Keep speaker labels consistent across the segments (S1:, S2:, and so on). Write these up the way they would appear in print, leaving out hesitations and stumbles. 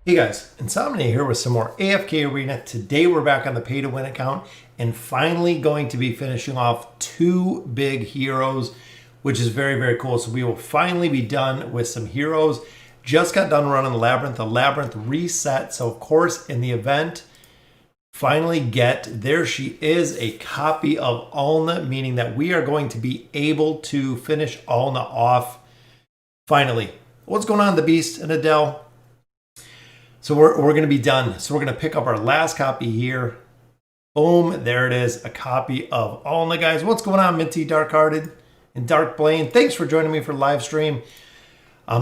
S1: Hey guys, Insomnia here with some more AFK Arena. Today we're back on the pay to win account and finally going to be finishing off two big heroes, which is very, very cool. So we will finally be done with some heroes. Just got done running the Labyrinth. The Labyrinth reset. So of course in the event, finally there she is, a copy of Alna, meaning that we are going to be able to finish Alna off finally. What's going on, the Beast and Adele? So we're going to be done. So we're going to pick up our last copy here. Boom, there it is, a copy of Alna, guys. What's going on, Minty, Dark-Hearted, and Dark Blaine? Thanks for joining me for live stream.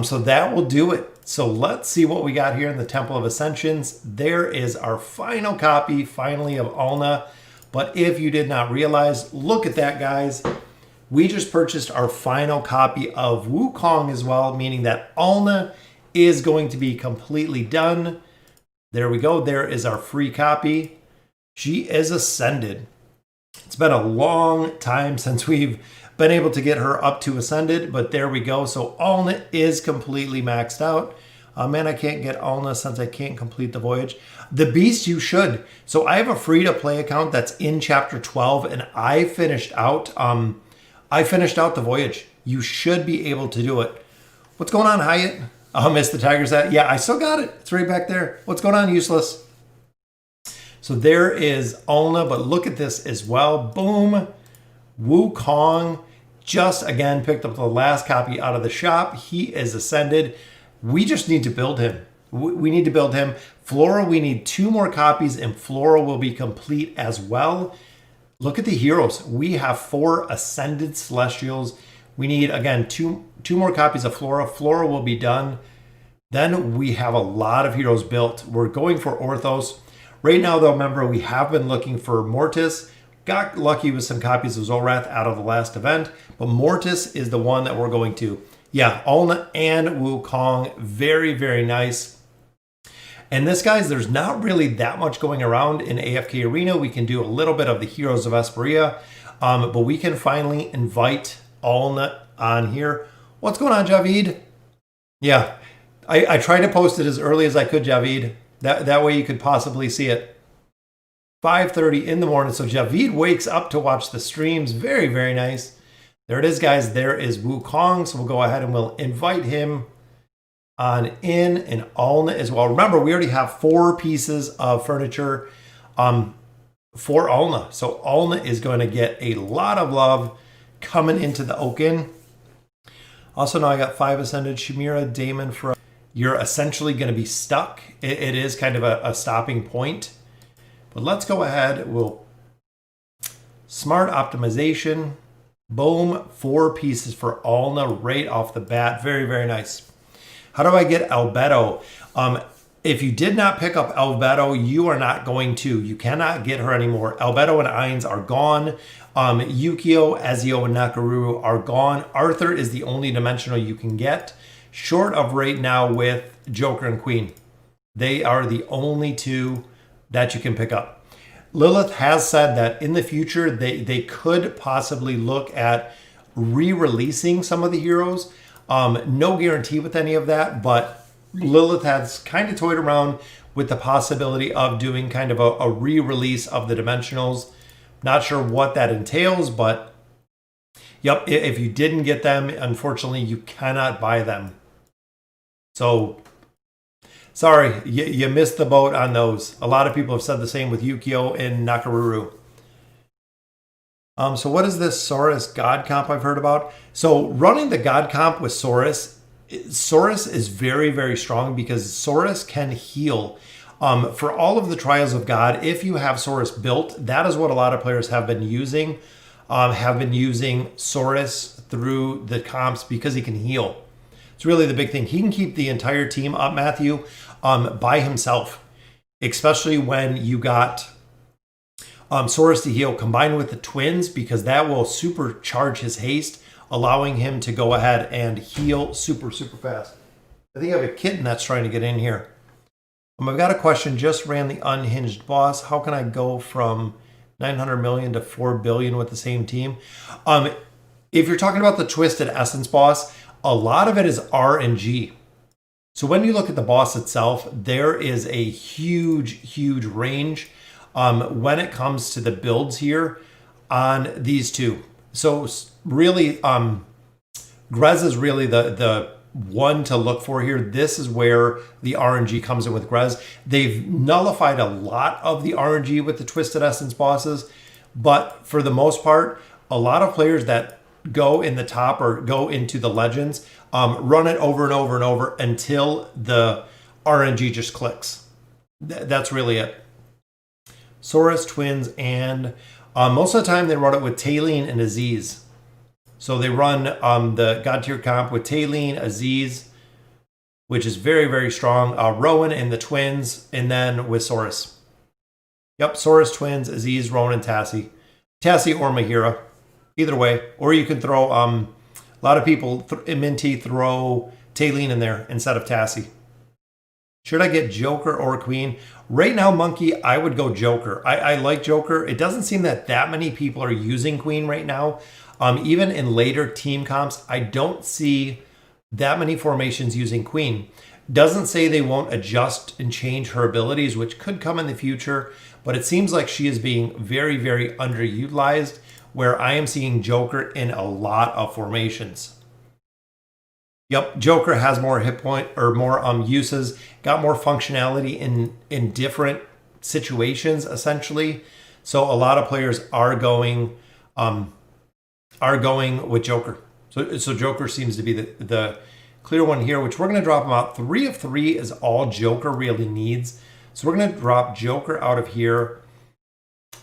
S1: So that will do it. So let's see what we got here in the Temple of Ascensions. There is our final copy, finally, of Alna. But if you did not realize, look at that, guys. We just purchased our final copy of Wukong as well, meaning that Alna is going to be completely done. There we go. There is our free copy. She is ascended. It's been a long time since we've been able to get her up to ascended, but there we go. So Alna is completely maxed out. Man, I can't get Alna since I can't complete the voyage. The Beast, you should. So I have a free-to-play account that's in chapter 12, and I finished out the voyage. You should be able to do it. What's going on, Hyatt? Oh, Miss the Tiger's at. Yeah, I still got it. It's right back there. What's going on, Useless? So there is Alna, but look at this as well. Boom. Wukong just again picked up the last copy out of the shop. He is ascended. We just need to build him. We need to build him. Flora, we need 2 more copies, and Flora will be complete as well. Look at the heroes. We have 4 ascended celestials. We need, again, two more copies of Flora. Flora will be done. Then we have a lot of heroes built. We're going for Orthos. Right now, though, remember, we have been looking for Mortis. Got lucky with some copies of Zorath out of the last event. But Mortis is the one that we're going to. Yeah, Alna and Wukong. Very, very nice. And this, guys, there's not really that much going around in AFK Arena. We can do a little bit of the Heroes of Esperia. But we can finally invite Alna on here. What's going on, Javid? Yeah, I tried to post it as early as I could, Javid. That way you could possibly see it. 5:30 in the morning. So Javid wakes up to watch the streams. Very, very nice. There it is, guys. There is Wukong. So we'll go ahead and we'll invite him on in, and Alna as well. Remember, we already have 4 pieces of furniture for Alna. So Alna is going to get a lot of love coming into the Oaken. Also, now I got 5 ascended. Shimira, Damon, for you're essentially going to be stuck. It is kind of a stopping point. But let's go ahead. We'll smart optimization. Boom, 4 pieces for Alna right off the bat. Very, very nice. How do I get Albedo? If you did not pick up Albedo, you are not going to. You cannot get her anymore. Albedo and Eins are gone. Yukio, Ezio, and Nakaruru are gone. Arthur is the only dimensional you can get, short of right now with Joker and Queen. They are the only 2 that you can pick up. Lilith has said that in the future, they could possibly look at re-releasing some of the heroes. No guarantee with any of that, but Lilith has kind of toyed around with the possibility of doing kind of a re-release of the dimensionals. Not sure what that entails, but yep, if you didn't get them, unfortunately, you cannot buy them. So, sorry, you missed the boat on those. A lot of people have said the same with Yukio and Nakaruru. So what is this Saurus God comp I've heard about? So running the God comp with Saurus is very, very strong because Saurus can heal. For all of the trials of God, if you have Saurus built, that is what a lot of players have been using. Saurus through the comps because he can heal. It's really the big thing. He can keep the entire team up, Matthew, by himself, especially when you got Saurus to heal combined with the twins, because that will supercharge his haste, allowing him to go ahead and heal super, super fast. I think I have a kitten that's trying to get in here. I've got a question. Just ran the unhinged boss. How can I go from 900 million to 4 billion with the same team? If you're talking about the Twisted Essence boss, a lot of it is RNG. So when you look at the boss itself, there is a huge range when it comes to the builds here on these two. So really, Grez is really the one to look for here. This is where the RNG comes in with Grez. They've nullified a lot of the RNG with the Twisted Essence bosses, but for the most part, a lot of players that go in the top or go into the Legends run it over and over and over until the RNG just clicks. That's really it. Saurus, Twins, and most of the time they run it with Tailene and Aziz. So they run the God tier comp with Tailene, Aziz, which is very strong. Rowan and the Twins, and then with Saurus. Yep, Saurus, Twins, Aziz, Rowan, and Tassie. Tassie or Mahira, either way. Or you can throw, a lot of people in Minty throw Tailene in there instead of Tassie. Should I get Joker or Queen? Right now, Monkey, I would go Joker. I like Joker. It doesn't seem that many people are using Queen right now. Even in later team comps, I don't see that many formations using Queen. Doesn't say they won't adjust and change her abilities, which could come in the future, but it seems like she is being very underutilized, where I am seeing Joker in a lot of formations. Yep, Joker has more hit point or more uses, got more functionality in different situations essentially. So a lot of players are going with Joker. So Joker seems to be the clear one here, which we're going to drop him out. 3 of 3 is all Joker really needs. So we're going to drop Joker out of here.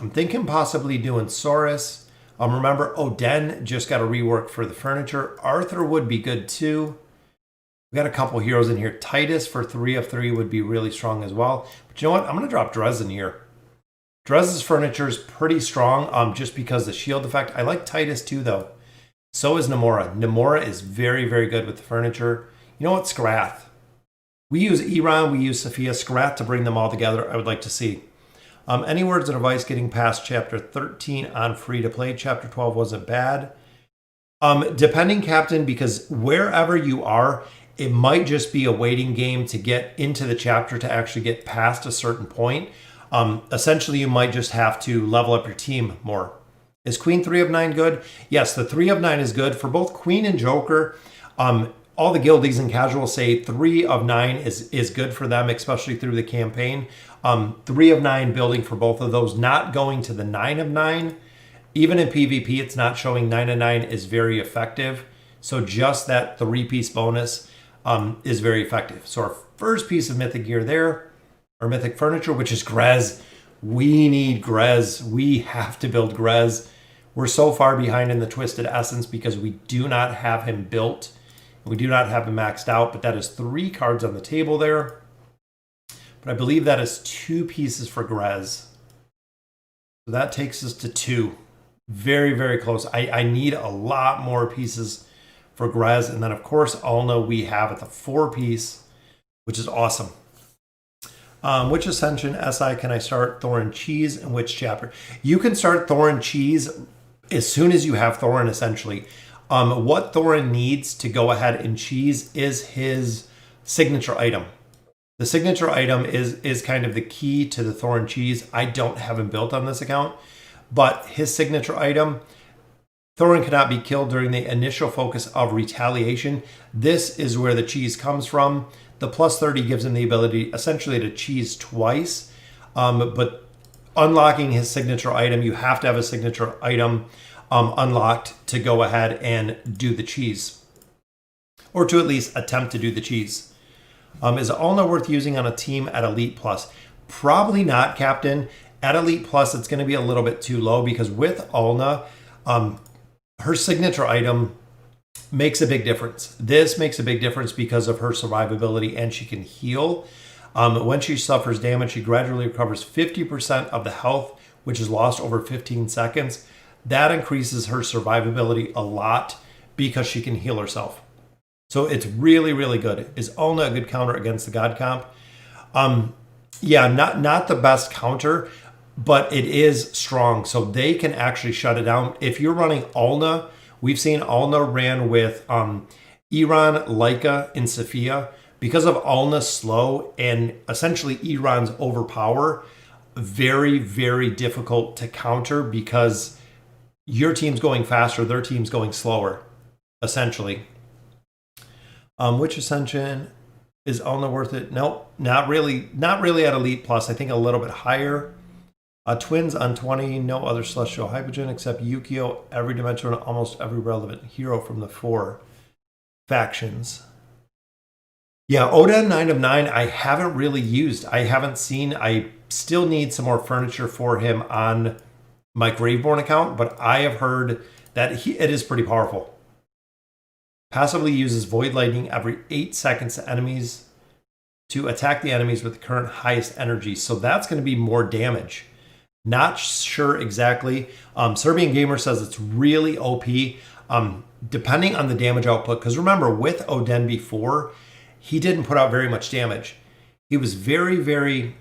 S1: I'm thinking possibly doing Saurus. Remember, Oden just got a rework for the furniture. Arthur would be good too. We got a couple heroes in here. Titus for 3 of 3 would be really strong as well. But you know what? I'm going to drop Dresden here. Dresden's furniture is pretty strong just because the shield effect. I like Titus too, though. So is Namora. Namora is very good with the furniture. You know what? Scrath. We use Iran, we use Sophia. Scrath to bring them all together, I would like to see. Any words of advice getting past Chapter 13 on free-to-play? Chapter 12 wasn't bad. Depending, Captain, because wherever you are, it might just be a waiting game to get into the chapter to actually get past a certain point. Essentially, you might just have to level up your team more. Is Queen 3 of 9 good? Yes, the 3 of 9 is good. For both Queen and Joker, all the guildies and casuals say 3 of 9 is good for them, especially through the campaign. 3 of 9 building for both of those, not going to the 9 of 9. Even in PvP, it's not showing 9 of 9 is very effective. So just that 3-piece bonus is very effective. So our first piece of Mythic gear there, our Mythic furniture, which is Grez. We need Grez. We have to build Grez. We're so far behind in the Twisted Essence because we do not have him built. We do not have him maxed out, but that is 3 cards on the table there. But I believe that is 2 pieces for Grez. So that takes us to 2. Very close. I need a lot more pieces for Grez. And then, of course, Alna we have at the 4-piece, which is awesome. Which Ascension SI can I start Thorin Cheese in which chapter? You can start Thorin Cheese as soon as you have Thorin, essentially. What Thorin needs to go ahead and cheese is his signature item. The signature item is kind of the key to the Thorin cheese. I don't have him built on this account, but his signature item, Thorin cannot be killed during the initial focus of retaliation. This is where the cheese comes from. The plus 30 gives him the ability essentially to cheese twice, but unlocking his signature item, you have to have a signature item unlocked to go ahead and do the cheese, or to at least attempt to do the cheese. Is Alna worth using on a team at Elite Plus? Probably not, Captain. At Elite Plus, it's going to be a little bit too low because with Alna, her signature item makes a big difference. This makes a big difference because of her survivability, and she can heal. When she suffers damage, she gradually recovers 50% of the health, which is lost over 15 seconds. That increases her survivability a lot because she can heal herself. So it's really good. Is Alna a good counter against the God comp? Yeah, not the best counter, but it is strong. So they can actually shut it down. If you're running Alna, we've seen Alna ran with Iran, Laika, and Sophia because of Alna's slow and essentially Iran's overpower, very, very difficult to counter because your team's going faster, their team's going slower, essentially. Which Ascension is Alna worth it? Nope, not really. Not really at Elite Plus. I think a little bit higher. Twins on 20. No other Celestial Hypogen except Yukio. Every dimension, almost every relevant hero from the 4 factions. Yeah, Oden 9 of 9. I haven't really used. I haven't seen. I still need some more furniture for him on my Graveborn account, but I have heard that it is pretty powerful. Passively uses Void Lightning every 8 seconds to enemies to attack the enemies with the current highest energy. So that's going to be more damage. Not sure exactly. Serbian Gamer says it's really OP, depending on the damage output. Because remember, with Oden before, he didn't put out very much damage. He was very, very,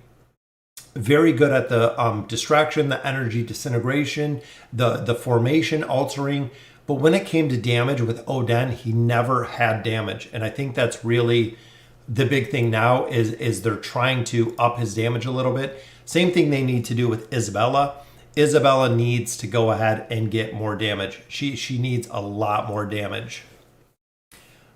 S1: very good at the distraction, the energy disintegration, the formation altering. But when it came to damage with Oden, he never had damage. And I think that's really the big thing now is they're trying to up his damage a little bit. Same thing they need to do with Isabella. Isabella needs to go ahead and get more damage. She needs a lot more damage.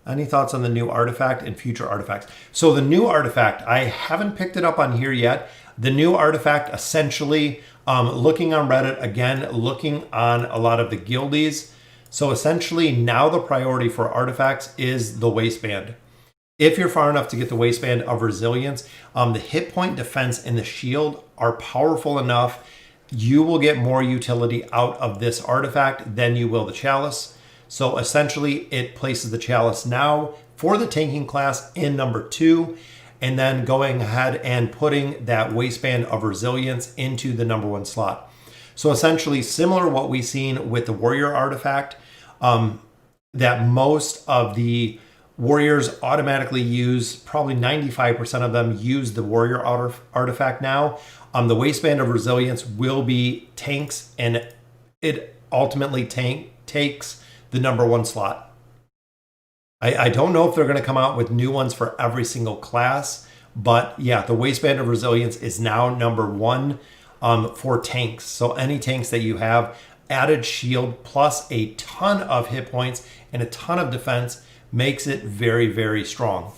S1: Any thoughts on the new artifact and future artifacts? So the new artifact, I haven't picked it up on here yet. The new artifact, essentially, looking on Reddit, again, looking on a lot of the guildies. So essentially, now the priority for artifacts is the waistband. If you're far enough to get the waistband of resilience, the hit point, defense, and the shield are powerful enough. You will get more utility out of this artifact than you will the chalice. So essentially, it places the chalice now for the tanking class in number 2, and then going ahead and putting that waistband of resilience into the number 1 slot. So essentially, similar to what we've seen with the warrior artifact, that most of the warriors automatically use, probably 95% of them use the warrior artifact now. The waistband of resilience will be tanks, and it ultimately takes the number 1 slot. I don't know if they're going to come out with new ones for every single class, but yeah, the waistband of resilience is now number 1 for tanks. So any tanks that you have, added shield plus a ton of hit points and a ton of defense makes it very, very strong.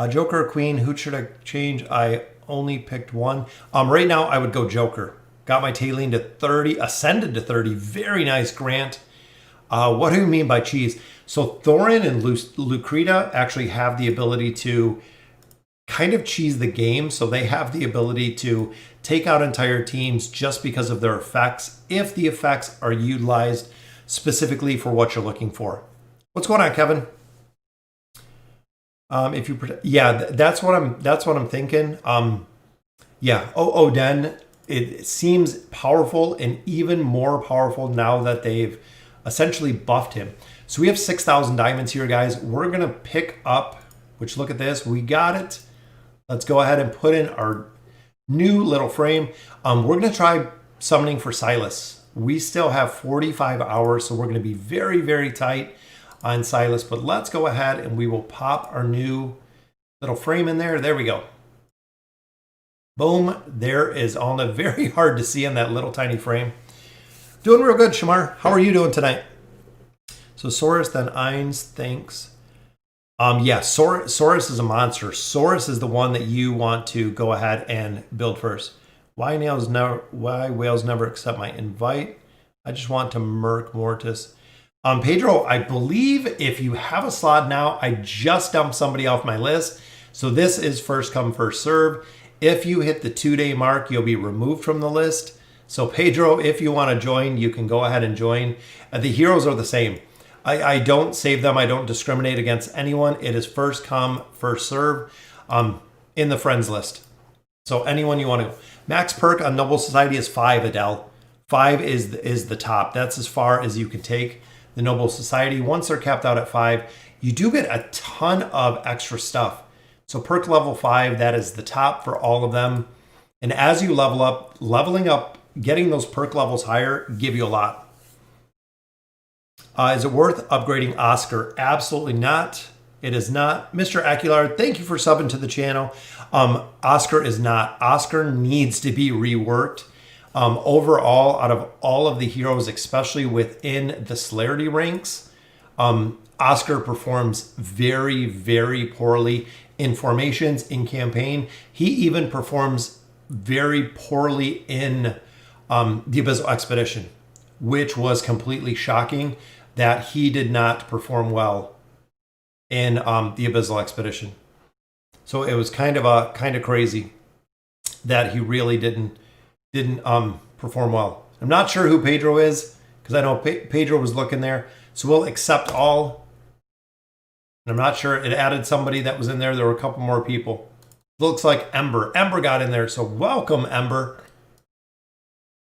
S1: Joker or Queen, who should I change? I only picked one. Right now, I would go Joker. Got my Tailene to 30, ascended to 30. Very nice, Grant. What do you mean by cheese? So Thorin and Lucreta actually have the ability to kind of cheese the game. So they have the ability to take out entire teams just because of their effects, if the effects are utilized specifically for what you're looking for. What's going on, Kevin? If you, that's what I'm thinking. Oden, it seems powerful and even more powerful now that they've essentially buffed him. So we have 6,000 diamonds here, guys. We're gonna pick up, which look at this, we got it. Let's go ahead and put in our new little frame. We're gonna try summoning for Silas. We still have 45 hours, so we're gonna be very, very tight on Silas, but let's go ahead and we will pop our new little frame in there. There we go. Boom, there is Alna. Very hard to see on that little tiny frame. Doing real good, Shamar. How are you doing tonight? So Saurus, then Eins, thanks. Saurus is a monster. Saurus is the one that you want to go ahead and build first. Why whales never accept my invite? I just want to Merc Mortis. Pedro, I believe if you have a slot now, I just dumped somebody off my list. So this is first come, first serve. If you hit the 2-day mark, you'll be removed from the list. So Pedro, if you want to join, you can go ahead and join. The heroes are the same. I don't save them. I don't discriminate against anyone. It is first come, first serve in the friends list. So anyone you want to go. Max perk on Noble Society is 5, Adele. 5 is the top. That's as far as you can take the Noble Society. Once they're capped out at 5, you do get a ton of extra stuff. So perk level 5, that is the top for all of them. And as you level up, leveling up, getting those perk levels higher, give you a lot. Is it worth upgrading Oscar? Absolutely not. It is not. Mr. Aguilar, thank you for subbing to the channel. Oscar is not. Oscar needs to be reworked. Overall, out of all of the heroes, especially within the celerity ranks, Oscar performs very, very poorly in formations, in campaign. He even performs very poorly in the Abyssal Expedition, which was completely shocking that he did not perform well in the Abyssal Expedition. So it was kind of crazy that he really didn't perform well. I'm not sure who Pedro is, because I know Pedro was looking there. So we'll accept all. And I'm not sure. It added somebody that was in there. There were a couple more people. Looks like Ember. Ember got in there. So welcome, Ember.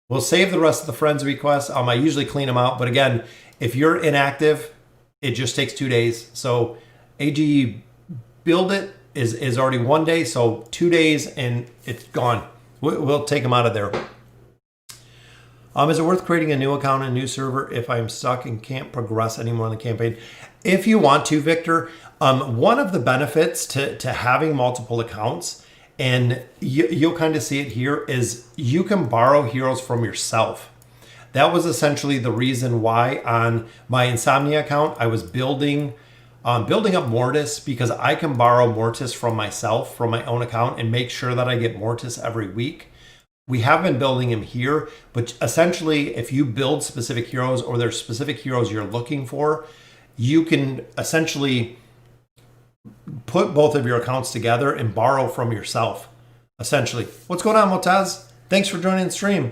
S1: We'll save the rest of the friends requests. I usually clean them out. But again, if you're inactive, it just takes 2 days. So AG build it is already 1 day. So 2 days and it's gone. We'll take them out of there. Is it worth creating a new account and a new server if I'm stuck and can't progress anymore in the campaign? If you want to, Victor, one of the benefits to having multiple accounts, and you'll kind of see it here, is you can borrow heroes from yourself. That was essentially the reason why on my Insomnia account, I was building up Mortis, because I can borrow Mortis from myself, from my own account, and make sure that I get Mortis every week. We have been building him here, but essentially if you build specific heroes or there's specific heroes you're looking for, you can essentially put both of your accounts together and borrow from yourself, essentially. What's going on, Motaz? Thanks for joining the stream.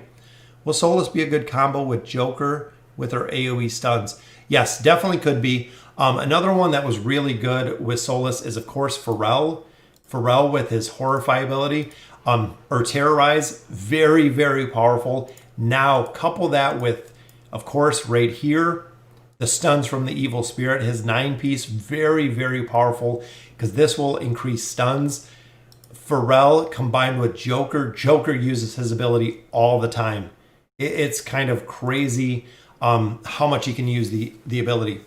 S1: Will Solas be a good combo with Joker with her AoE stuns? Yes, definitely could be. Another one that was really good with Solas is, of course, Pharrell. Pharrell with his Horrify ability. Or Terrorize, very, very powerful. Now, couple that with, of course, right here, the stuns from the Evil Spirit. His 9-piece, very, very powerful, because this will increase stuns. Pharrell combined with Joker. Joker uses his ability all the time. It's kind of crazy how much he can use the ability.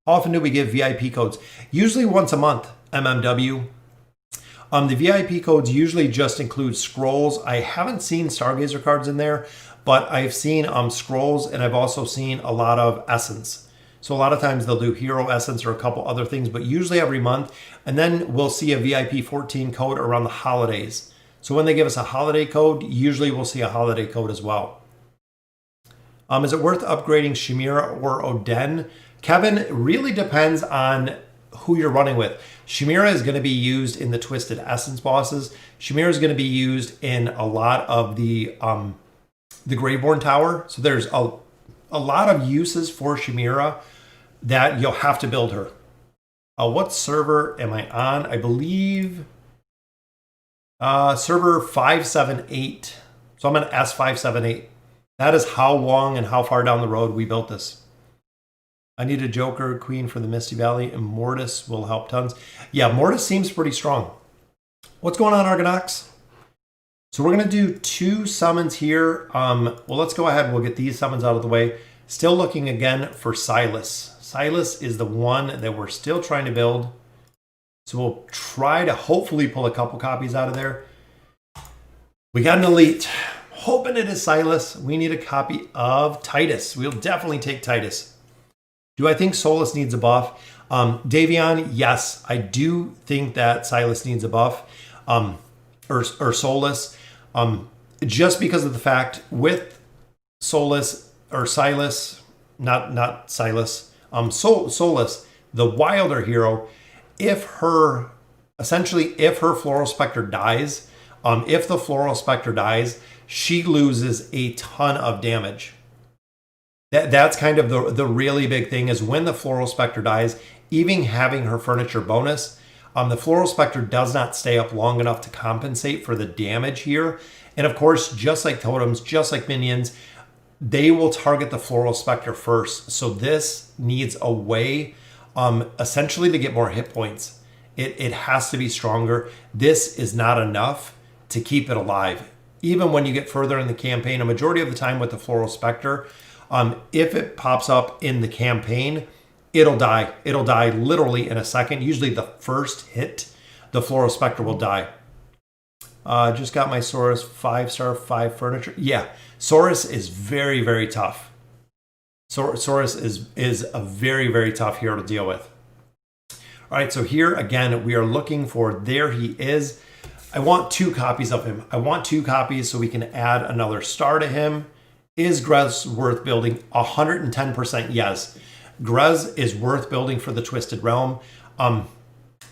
S1: How often do we give VIP codes? Usually once a month, MMW. The VIP codes usually just include scrolls. I haven't seen Stargazer cards in there, but I've seen scrolls, and I've also seen a lot of essence. So a lot of times they'll do hero essence or a couple other things, but usually every month. And then we'll see a VIP 14 code around the holidays. So when they give us a holiday code, usually we'll see a holiday code as well. Is it worth upgrading Shimira or Oden? Kevin, it really depends on who you're running with. Shimira is going to be used in the Twisted Essence bosses. Shimira is going to be used in a lot of the Graveborn Tower. So there's a lot of uses for Shimira that you'll have to build her. What server am I on? I believe server 578. So I'm on S578. That is how long and how far down the road we built this. I need a Joker Queen for the Misty Valley, and Mortis will help tons. Yeah, Mortis seems pretty strong. What's going on, Argonox? So we're going to do 2 summons here. Well, let's go ahead and we'll get these summons out of the way. Still looking again for Silas. Silas is the one that we're still trying to build. So we'll try to hopefully pull a couple copies out of there. We got an Elite. Hoping it is Silas. We need a copy of Titus. We'll definitely take Titus. Do I think Solas needs a buff? Davion, yes, I do think that Silas needs a buff, or Solas, just because of the fact with Solas, or Silas, not Silas, Solas, the wilder hero, if her Floral Spectre dies, if the Floral Spectre dies, she loses a ton of damage. That's kind of the really big thing, is when the Floral Spectre dies, even having her furniture bonus, the Floral Spectre does not stay up long enough to compensate for the damage here. And of course, just like totems, just like minions, they will target the Floral Spectre first. So this needs a way, essentially, to get more hit points. It has to be stronger. This is not enough to keep it alive. Even when you get further in the campaign, a majority of the time with the Floral Spectre, if it pops up in the campaign, it'll die. It'll die literally in a second. Usually the first hit, the Floral Spectre will die. Just got my Saurus 5-star 5 furniture. Yeah, Saurus is very, very tough. Saurus is a very, very tough hero to deal with. All right, so here again, we are looking for, there he is. I want 2 copies of him. I want 2 copies so we can add another star to him. Is Grez worth building? 110% yes. Grez is worth building for the Twisted Realm.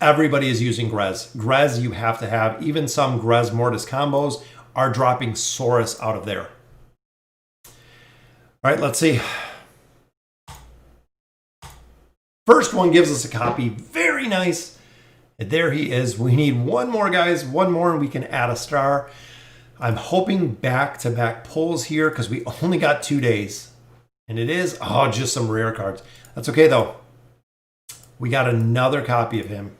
S1: Everybody is using Grez. Grez you have to have. Even some Grez Mortis combos are dropping Saurus out of there. All right, let's see. First one gives us a copy. Very nice. And there he is. We need one more, guys. One more and we can add a star. I'm hoping back-to-back pulls here because we only got 2 days. And it is, oh, just some rare cards. That's okay, though. We got another copy of him.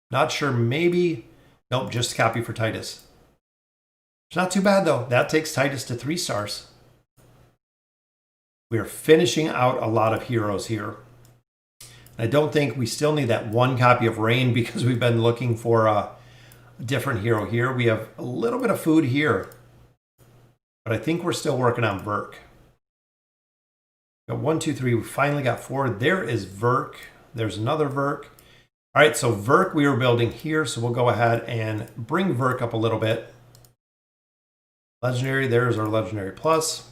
S1: Not sure, maybe. Nope, just a copy for Titus. It's not too bad, though. That takes Titus to 3 stars. We are finishing out a lot of heroes here. I don't think we still need that 1 copy of Rain because we've been looking for a different hero here. We have a little bit of food here, but I think we're still working on Verk. Got 1, 2, 3. We finally got 4. There is Verk. There's another Verk. All right, so Verk we were building here, so we'll go ahead and bring Verk up a little bit. Legendary, there's our Legendary Plus.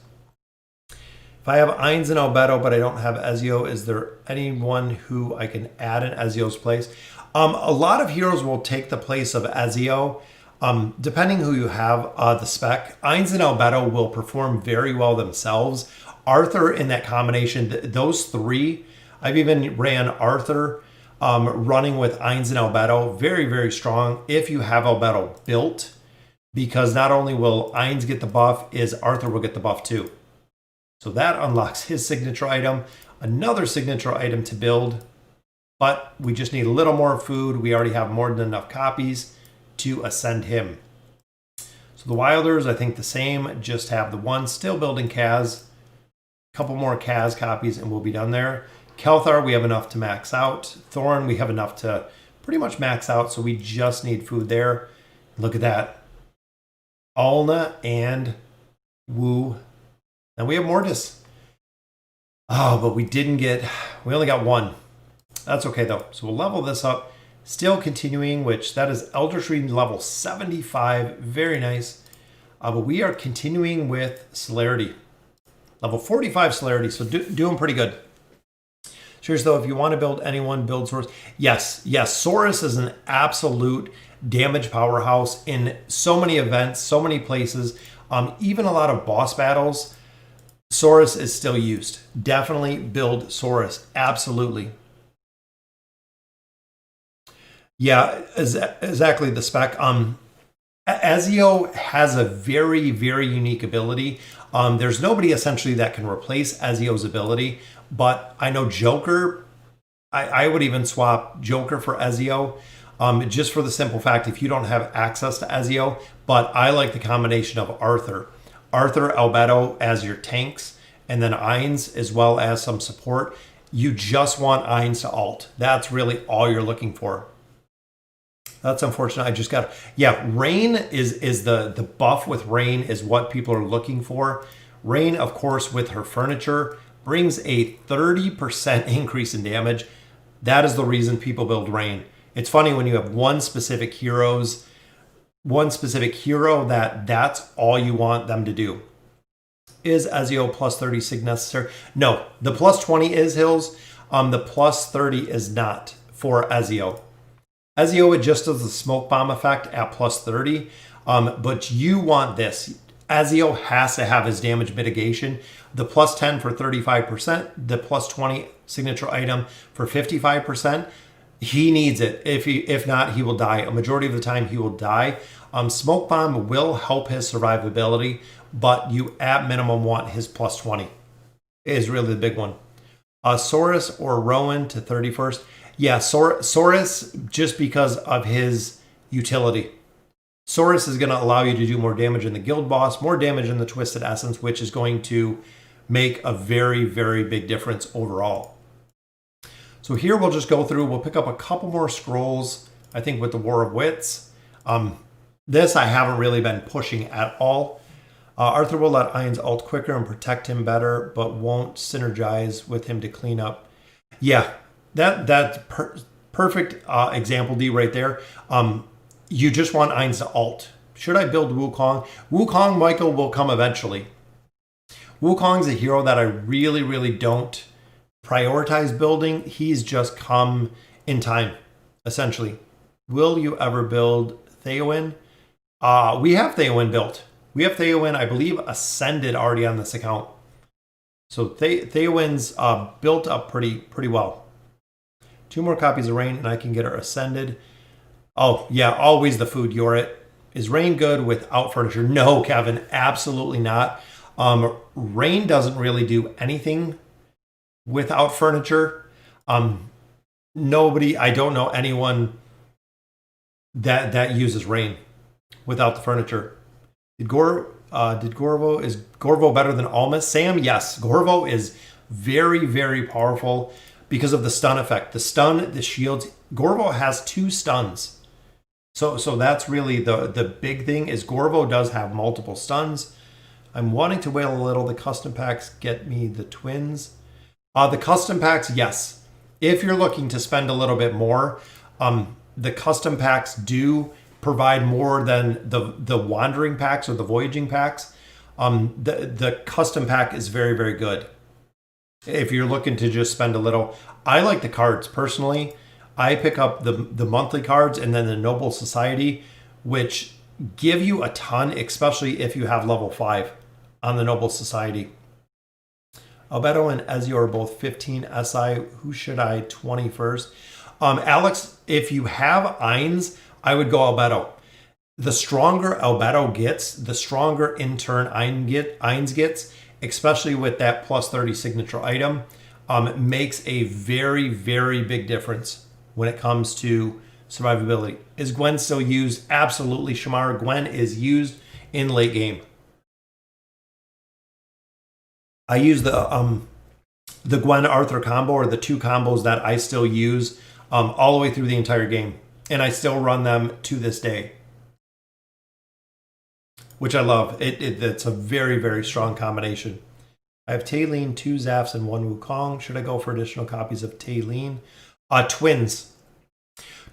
S1: If I have Eins and Albedo, but I don't have Ezio, is there anyone who I can add in Ezio's place? A lot of heroes will take the place of Ezio, depending who you have the spec. Eins and Albedo will perform very well themselves. Arthur in that combination, those 3, I've even ran Arthur running with Eins and Albedo. Very, very strong if you have Albedo built, because not only will Eins get the buff, is Arthur will get the buff too. So that unlocks his signature item, another signature item to build, but we just need a little more food. We already have more than enough copies to ascend him. So the Wilders, I think the same, just have the 1, still building Kaz. A couple more Kaz copies and we'll be done there. Kelthar, we have enough to max out. Thorn, we have enough to pretty much max out, so we just need food there. Look at that. Alna and Wu. And we have Mortis. Oh, but we only got 1. That's okay though. So we'll level this up. Still continuing, which that is Eldritch level 75. Very nice. But we are continuing with Celerity. Level 45 Celerity, so doing pretty good. Serious though, if you want to build anyone, build Saurus. Yes, Saurus is an absolute damage powerhouse in so many events, so many places. Even a lot of boss battles. Saurus is still used. Definitely build Saurus. Absolutely. Yeah, exactly the spec. Ezio has a very, very unique ability. There's nobody essentially that can replace Ezio's ability, but I know Joker, I would even swap Joker for Ezio, just for the simple fact if you don't have access to Ezio, but I like the combination of Arthur, Albedo as your tanks, and then Eins as well as some support. You just want Eins to ult. That's really all you're looking for. That's unfortunate. I just got, yeah, Rain is the buff with Rain is what people are looking for. Rain, of course, with her furniture brings a 30% increase in damage. That is the reason people build Rain. It's funny when you have one specific hero that's all you want them to do. Is Ezio plus 30 sig necessary? No, the plus 20 is Hills. The plus 30 is not for Ezio. Ezio, it just does the smoke bomb effect at plus 30. But you want this. Ezio has to have his damage mitigation. The plus 10 for 35%, the plus 20 signature item for 55%. He needs it. If not, he will die. A majority of the time, he will die. Smoke bomb will help his survivability, but you at minimum want his plus 20. It is really the big one. Saurus or Rowan to 31st. Yeah, Saurus, just because of his utility. Saurus is going to allow you to do more damage in the guild boss, more damage in the Twisted Essence, which is going to make a very, very big difference overall. So here we'll just go through, we'll pick up a couple more scrolls, I think with the War of Wits. This I haven't really been pushing at all. Arthur will let Eins ult quicker and protect him better, but won't synergize with him to clean up. Yeah, that's perfect example D right there. You just want Eins to ult. Should I build Wukong? Wukong, Michael, will come eventually. Wukong's a hero that I really, really don't prioritize building. He's just come in time, essentially. Will you ever build Theowen? We have Theowen built. We have Theowen, I believe, ascended already on this account. So Theowen's built up pretty well. 2 more copies of Rain, and I can get her ascended. Oh, yeah, always the food, Yorit. Is Rain good without furniture? No, Kevin, absolutely not. Rain doesn't really do anything without furniture. Nobody, I don't know anyone that uses Rain without the furniture. Is Gorvo better than Almas? Sam, yes. Gorvo is very, very powerful because of the stun effect. The stun, the shields. Gorvo has 2 stuns. So that's really the big thing is Gorvo does have multiple stuns. I'm wanting to wait a little. The custom packs get me the twins. The custom packs, yes. If you're looking to spend a little bit more, the custom packs do provide more than the wandering packs or the voyaging packs. The custom pack is very, very good. If you're looking to just spend a little, I like the cards personally. I pick up the monthly cards and then the Noble Society, which give you a ton, especially if you have level 5 on the Noble Society. Albedo and Ezio are both 15 SI. Who should I 20 first? Alex, if you have Eins, I would go Albedo. The stronger Albedo gets, the stronger in turn Eins gets, especially with that plus 30 signature item. Makes a very, very big difference when it comes to survivability. Is Gwen still used? Absolutely, Shimira. Gwen is used in late game. I use the Gwen Arthur combo, or the 2 combos that I still use all the way through the entire game. And I still run them to this day, which I love. It's a very, very strong combination. I have Taylene, 2 Zaps, and 1 Wukong. Should I go for additional copies of Taylene? Twins.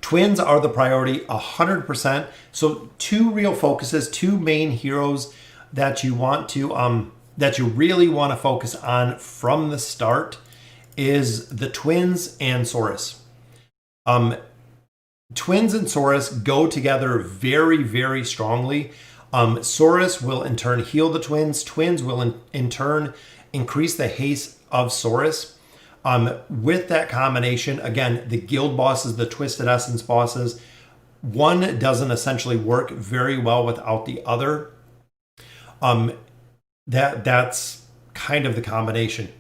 S1: Twins are the priority 100%. So 2 real focuses, 2 main heroes that you want to that you really want to focus on from the start is the twins and Saurus. Twins and Saurus go together very, very strongly. Saurus will in turn heal the twins. Twins will in turn increase the haste of Saurus. With that combination, again, the guild bosses, the Twisted Essence bosses, one doesn't essentially work very well without the other. That's kind of the combination.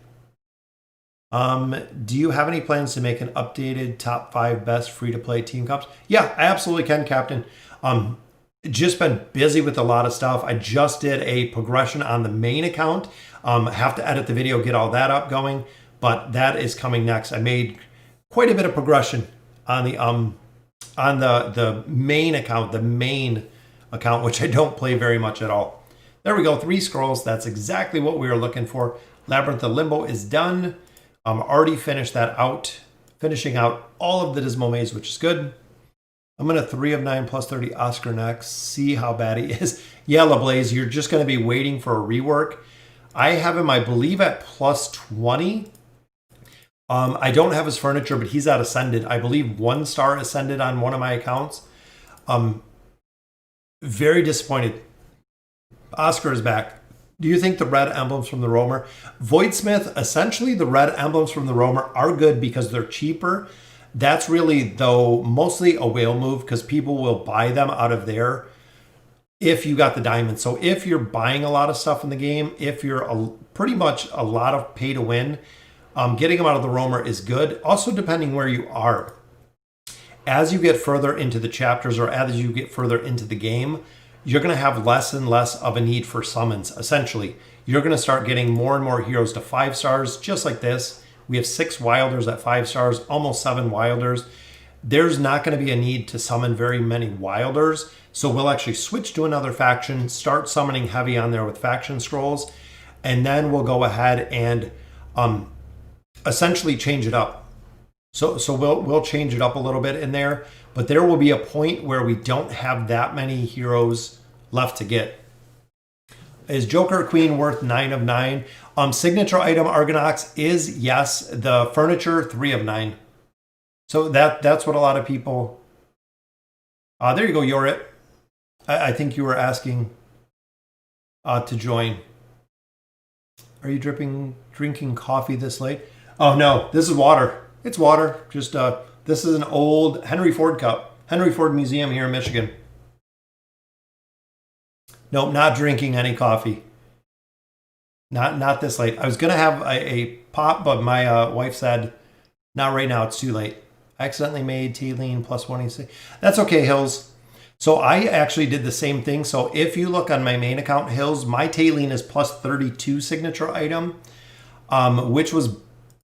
S1: Do you have any plans to make an updated top 5 best free-to-play team comps? Yeah, I absolutely can, Captain. Just been busy with a lot of stuff. I just did a progression on the main account. Have to edit the video, get all that up going, but that is coming next. I made quite a bit of progression on the main account, which I don't play very much at all. There we go, 3 scrolls. That's exactly what we were looking for. Labyrinth of Limbo is done. Already finished that out, finishing out all of the Dismal Maze, which is good. I'm going to 3 of 9 plus 30 Oscar next. See how bad he is. Yeah, LaBlaze, you're just going to be waiting for a rework. I have him, I believe, at plus 20. I don't have his furniture, but he's at Ascended. I believe 1 star Ascended on one of my accounts. Very disappointed. Oscar is back. Do you think the red emblems from the Roamer? Voidsmith, essentially the red emblems from the Roamer are good because they're cheaper. That's really, though, mostly a whale move because people will buy them out of there if you got the diamonds. So if you're buying a lot of stuff in the game, if you're pretty much a lot of pay to win, getting them out of the Roamer is good. Also, depending where you are. As you get further into the chapters or as you get further into the game, you're going to have less and less of a need for summons, essentially. You're going to start getting more and more heroes to 5 stars, just like this, We have 6 Wilders at 5 stars, almost 7 Wilders. There's not going to be a need to summon very many Wilders. So we'll actually switch to another faction, start summoning heavy on there with faction scrolls, and then we'll go ahead and essentially change it up. So we'll change it up a little bit in there, but there will be a point where we don't have that many heroes left to get. Is Joker Queen worth 9 of 9? Signature item Argonax is, yes. The furniture, 3 of 9. So that's what a lot of people... there you go, Yorit. I think you were asking to join. Are you drinking coffee this late? Oh, no. This is water. It's water. Just this is an old Henry Ford cup. Henry Ford Museum here in Michigan. Nope, not drinking any coffee. Not this late. I was going to have a pop, but my wife said, not right now. It's too late. I accidentally made Taylene plus 186. That's okay, Hills. So I actually did the same thing. So if you look on my main account, Hills, my Taylene is plus 32 signature item, which was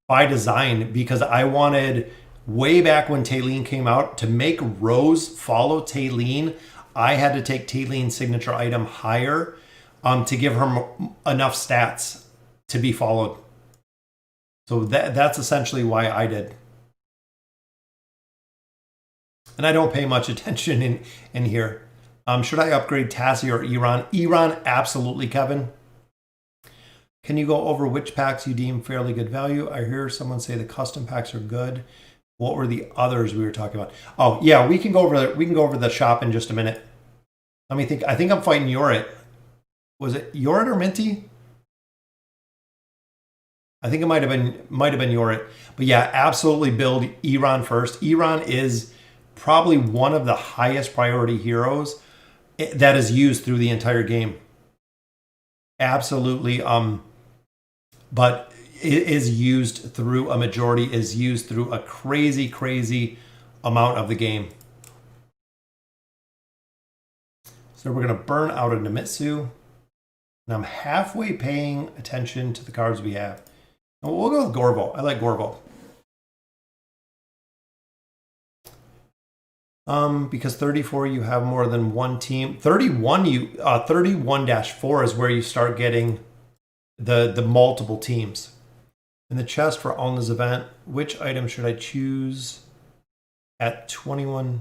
S1: by design because I wanted, way back when Taylene came out, to make Rose follow Taylene, I had to take Taylene's signature item higher to give her enough stats to be followed. So that's essentially why I did. And I don't pay much attention in here. Should I upgrade Tassie or Iran? Iran, absolutely, Kevin. Can you go over which packs you deem fairly good value? I hear someone say the custom packs are good. What were the others we were talking about? Oh, yeah, we can go over the shop in just a minute. Let me think. I think I'm fighting Yorit. Was it Yorit or Minty? I think it might have been Yorit. But yeah, absolutely build Iran first. Iran is probably one of the highest priority heroes that is used through the entire game. Absolutely. But it is used through a majority, is used through a crazy amount of the game. So we're going to burn out a Namitsu. And I'm halfway paying attention to the cards we have. And we'll go with Gorvo. I like Gorvo. Because 34 you have more than one team. 31-4 is where you start getting the multiple teams. In the chest for Alna's event, which item should I choose at 21?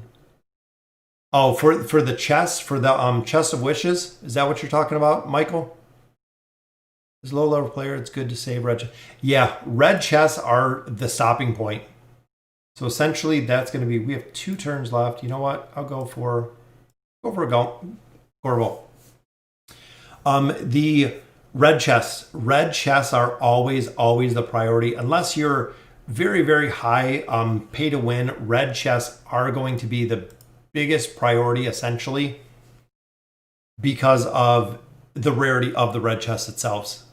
S1: Oh, for the chest, for the chest of wishes, is that what you're talking about, Michael? As a low level player, it's good to save red. Yeah, red chests are the stopping point. So essentially, that's going to be, we have 2 turns left. You know what? I'll go for a Gorvo. The red chests are always the priority. Unless you're very high pay to win, red chests are going to be the biggest priority, essentially, because of the rarity of the red chest itself.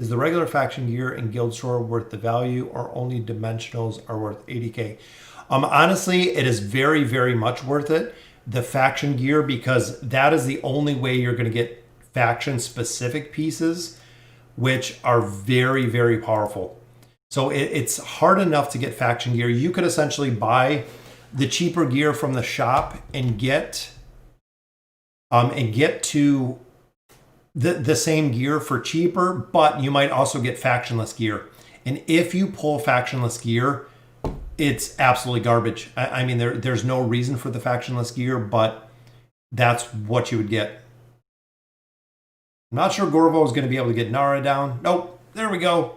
S1: Is the regular faction gear and guild store worth the value, or only dimensionals are worth 80k? Honestly, it is very much worth it, the faction gear, because that is the only way you're going to get faction specific pieces, which are very powerful. So it's hard enough to get faction gear. You could essentially buy the cheaper gear from the shop and get to the same gear for cheaper, but you might also get factionless gear. And if you pull factionless gear, it's absolutely garbage. I mean, there's no reason for the factionless gear, but that's what you would get. I'm not sure Gorvo is going to be able to get Nara down. Nope, there we go.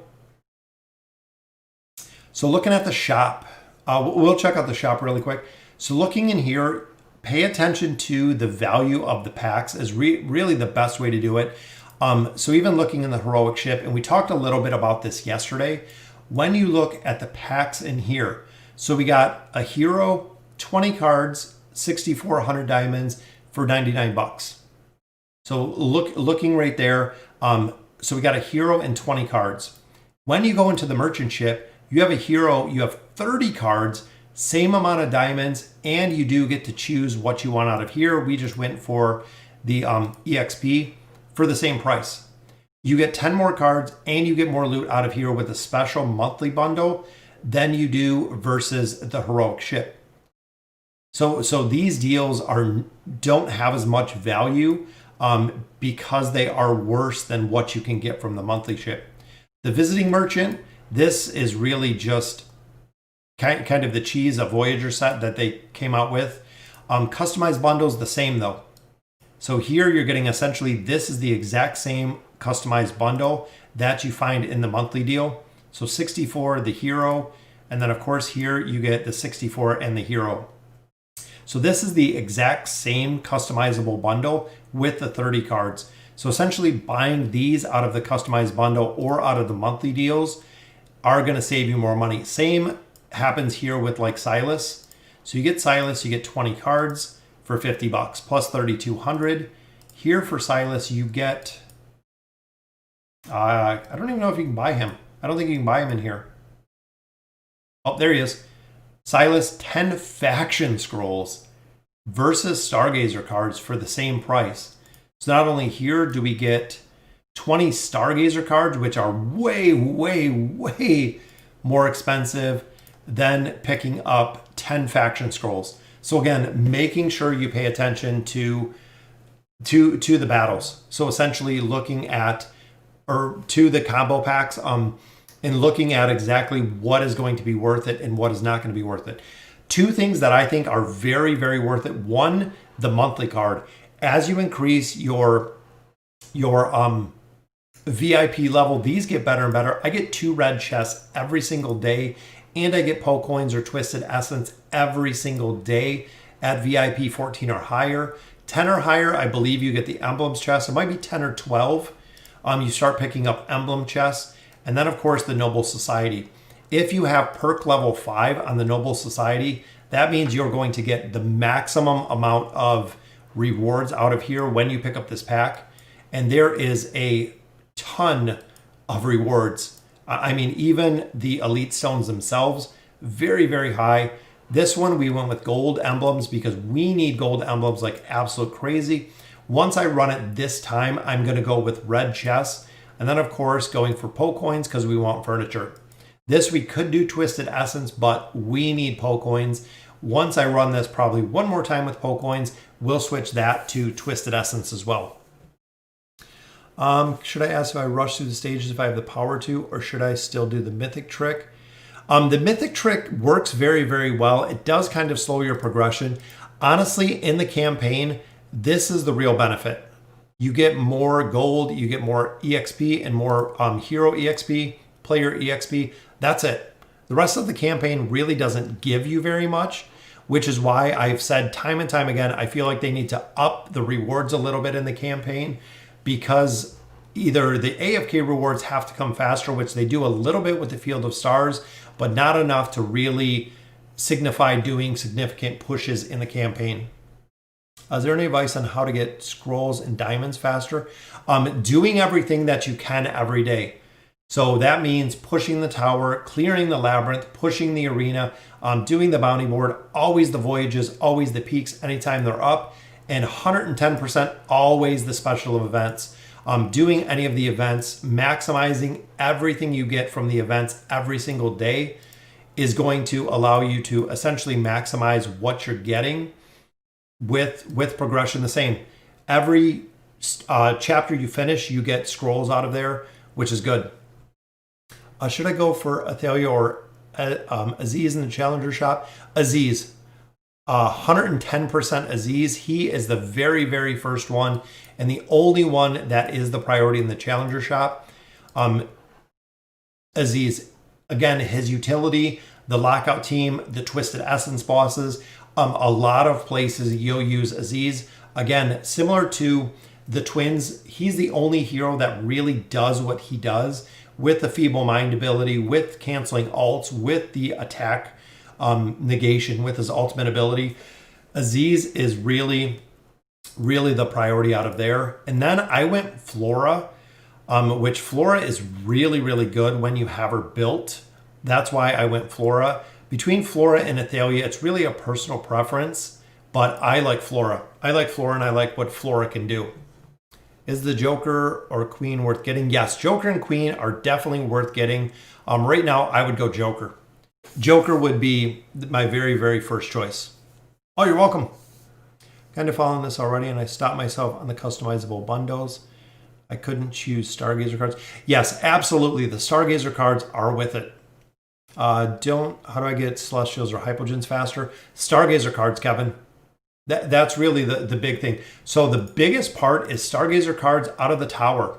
S1: So looking at the shop, we'll check out the shop really quick. So looking in here, pay attention to the value of the packs is really the best way to do it. So even looking in the heroic ship, and we talked a little bit about this yesterday, when you look at the packs in here, so we got a hero, 20 cards, 6,400 diamonds for 99 bucks. So looking right there, so we got a hero and 20 cards. When you go into the merchant ship, you have a hero, you have 30 cards, same amount of diamonds, and you do get to choose what you want out of here. We just went for the EXP for the same price. You get 10 more cards and you get more loot out of here with a special monthly bundle than you do versus the heroic ship. So these deals don't have as much value because they are worse than what you can get from the monthly ship. The visiting merchant, this is really just kind of the cheese, a Voyager set that they came out with. Customized bundles, the same though. So here you're getting essentially, this is the exact same customized bundle that you find in the monthly deal. So 64, the hero, and then of course here you get the 64 and the hero. So this is the exact same customizable bundle with the 30 cards. So essentially buying these out of the customized bundle or out of the monthly deals are going to save you more money. Same happens here with like Silas. So you get Silas, you get 20 cards for $50 plus 3,200. Here for Silas, you get, I don't even know if you can buy him. I don't think you can buy him in here. Oh, there he is. Silas, 10 faction scrolls versus Stargazer cards for the same price. So not only here do we get 20 Stargazer cards, which are way, way, way more expensive than picking up 10 faction scrolls. So again, making sure you pay attention to the battles. So essentially looking at, or to the combo packs, and looking at exactly what is going to be worth it and what is not going to be worth it. Two things that I think are very, very worth it. One, the monthly card. As you increase your VIP level, these get better and better. I get 2 red chests every single day, and I get Poe coins or Twisted Essence every single day at VIP 14 or higher. 10 or higher, I believe you get the emblems chest. It might be 10 or 12. You start picking up emblem chests. And then, of course, the Noble Society. If you have perk level 5 on the Noble Society, that means you're going to get the maximum amount of rewards out of here when you pick up this pack. And there is a ton of rewards. I mean, even the Elite Stones themselves, very, very high. This one, we went with gold emblems because we need gold emblems like absolute crazy. Once I run it this time, I'm going to go with red chests. And then, of course, going for Poe coins because we want furniture. This we could do Twisted Essence, but we need Poe coins. Once I run this probably one more time with Poe coins, we'll switch that to Twisted Essence as well. Should I ask if I rush through the stages if I have the power to, or should I still do the Mythic trick? The Mythic trick works very, very well. It does kind of slow your progression. Honestly, in the campaign, this is the real benefit. You get more gold, you get more EXP and more hero EXP, player EXP. That's it. The rest of the campaign really doesn't give you very much, which is why I've said time and time again, I feel like they need to up the rewards a little bit in the campaign, because either the AFK rewards have to come faster, which they do a little bit with the Field of Stars, but not enough to really signify doing significant pushes in the campaign. Is there any advice on how to get scrolls and diamonds faster? Doing everything that you can every day. So that means pushing the tower, clearing the labyrinth, pushing the arena, doing the bounty board, always the voyages, always the peaks anytime they're up, and 110% always the special events. Doing any of the events, maximizing everything you get from the events every single day is going to allow you to essentially maximize what you're getting with progression the same. Every chapter you finish, you get scrolls out of there, which is good. Should I go for Athalia or Aziz in the Challenger shop? Aziz, 110% Aziz. He is the very, very first one and the only one that is the priority in the Challenger shop. Aziz, again, his utility, the Lockout team, the Twisted Essence bosses, a lot of places you'll use Aziz. Again, similar to the twins, he's the only hero that really does what he does with the Feeble Mind ability, with canceling ults, with the attack negation, with his ultimate ability. Aziz is really, really the priority out of there. And then I went Flora, which Flora is really, really good when you have her built. That's why I went Flora. Between Flora and Athalia, it's really a personal preference, but I like Flora. I like Flora and I like what Flora can do. Is the Joker or Queen worth getting? Yes, Joker and Queen are definitely worth getting. Right now, I would go Joker. Joker would be my very, very first choice. Oh, you're welcome. Kind of following this already, and I stopped myself on the customizable bundles. I couldn't choose Stargazer cards. Yes, absolutely. The Stargazer cards are with it. How do I get Celestials or Hypogeans faster? Stargazer cards, Kevin. That's really the big thing. So the biggest part is Stargazer cards out of the tower.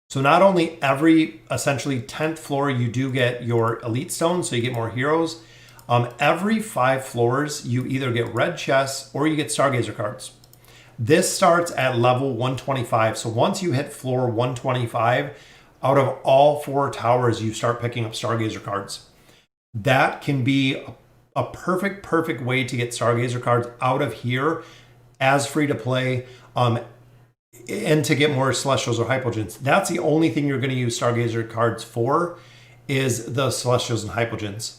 S1: So not only every essentially 10th floor you do get your elite stones, so you get more heroes. Every 5 floors you either get red chests or you get Stargazer cards. This starts at level 125. So once you hit floor 125, out of all 4 towers, you start picking up Stargazer cards. That can be a perfect way to get Stargazer cards out of here as free to play, and to get more Celestials or Hypogeans. That's the only thing you're going to use Stargazer cards for, is the Celestials and Hypogeans.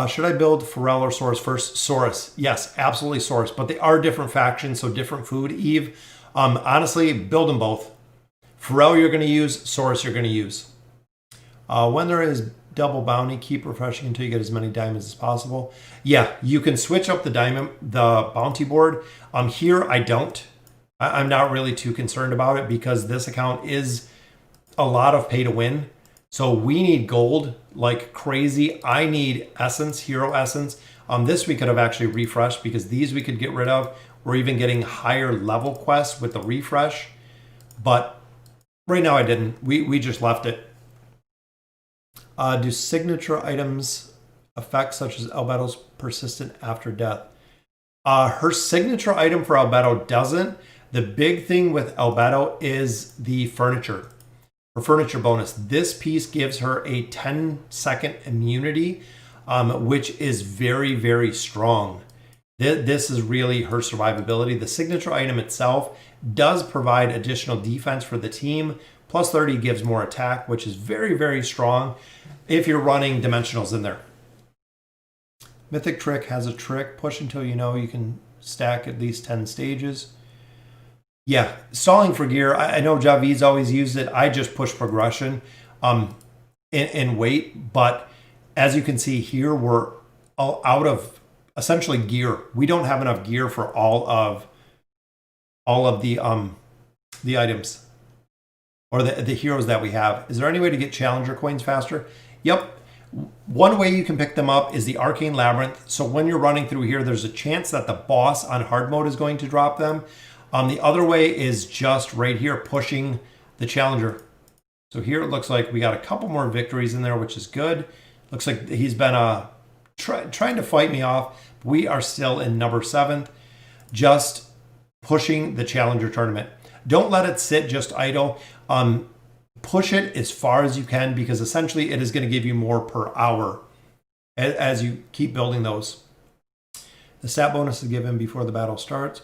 S1: Should I build Pharrell or Saurus first? Saurus. Yes, absolutely Saurus. But they are different factions, so different food, Eve. Honestly, build them both. Pharrell you're going to use, Saurus you're going to use. When there is double bounty, keep refreshing until you get as many diamonds as possible. Yeah, you can switch up the bounty board. Here I don't. I'm not really too concerned about it because this account is a lot of pay to win. So we need gold like crazy. I need essence, hero essence. This we could have actually refreshed because these we could get rid of. We're even getting higher level quests with the refresh. But right now I didn't. We just left it. Do signature items effects such as Albedo's persistent after death? Her signature item for Albedo doesn't. The big thing with Albedo is the furniture. Her furniture bonus. This piece gives her a 10-second immunity, which is very, very strong. This is really her survivability. The signature item itself does provide additional defense for the team. Plus 30 gives more attack, which is very, very strong if you're running dimensionals in there. Mythic trick has a trick. Push until you know you can stack at least 10 stages. Yeah, stalling for gear. I know Javid's always used it. I just push progression and wait. But as you can see here, we're all out of essentially gear. We don't have enough gear for all of the items or the heroes that we have. Is there any way to get challenger coins faster? Yep. One way you can pick them up is the Arcane Labyrinth. So when you're running through here, there's a chance that the boss on hard mode is going to drop them. The other way is just right here, pushing the challenger. So here it looks like we got a couple more victories in there, which is good. Looks like he's been trying to fight me off. We are still in number 7th, just pushing the challenger tournament. Don't let it sit just idle. Push it as far as you can because essentially it is going to give you more per hour as you keep building those. The stat bonus is given before the battle starts.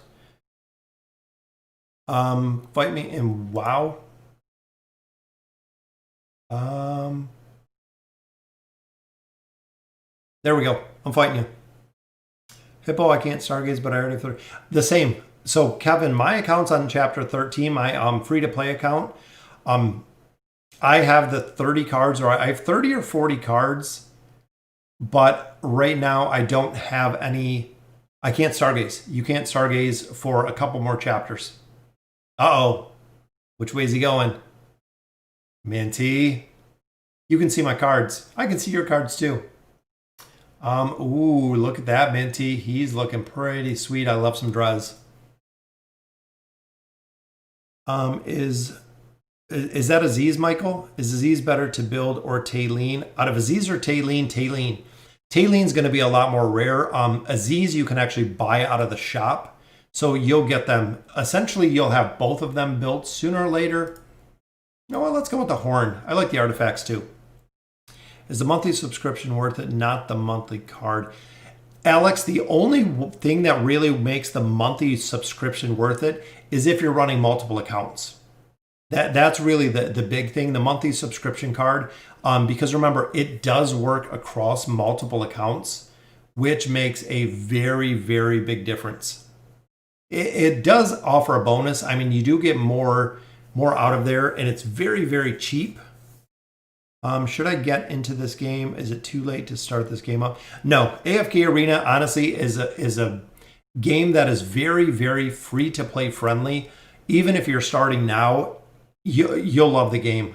S1: Fight me in WoW. There we go. I'm fighting you. Hippo, I can't stargaze, but I already have the same. So Kevin, my account's on chapter 13, my free-to-play account. I have the 30 cards, or I have 30 or 40 cards, but right now I don't have any. I can't stargaze. You can't stargaze for a couple more chapters. Uh-oh. Which way is he going? Minty. You can see my cards. I can see your cards too. Ooh, look at that, Minty. He's looking pretty sweet. I love some Drez. Is that Aziz, Michael? Is Aziz better to build or Taylene? Out of Aziz or Taylene? Taylene. Taylene's going to be a lot more rare. Aziz you can actually buy out of the shop. So you'll get them. Essentially, you'll have both of them built sooner or later. No, well, let's go with the horn. I like the artifacts too. Is the monthly subscription worth it? Not the monthly card. Alex, the only thing that really makes the monthly subscription worth it is if you're running multiple accounts. That's really the big thing, the monthly subscription card. Because remember, it does work across multiple accounts, which makes a very, very big difference. It does offer a bonus. I mean, you do get more out of there, and it's very, very cheap. Should I get into this game? Is it too late to start this game up? No. AFK Arena, honestly, is a game that is very, very free to play friendly. Even if you're starting now, you'll love the game.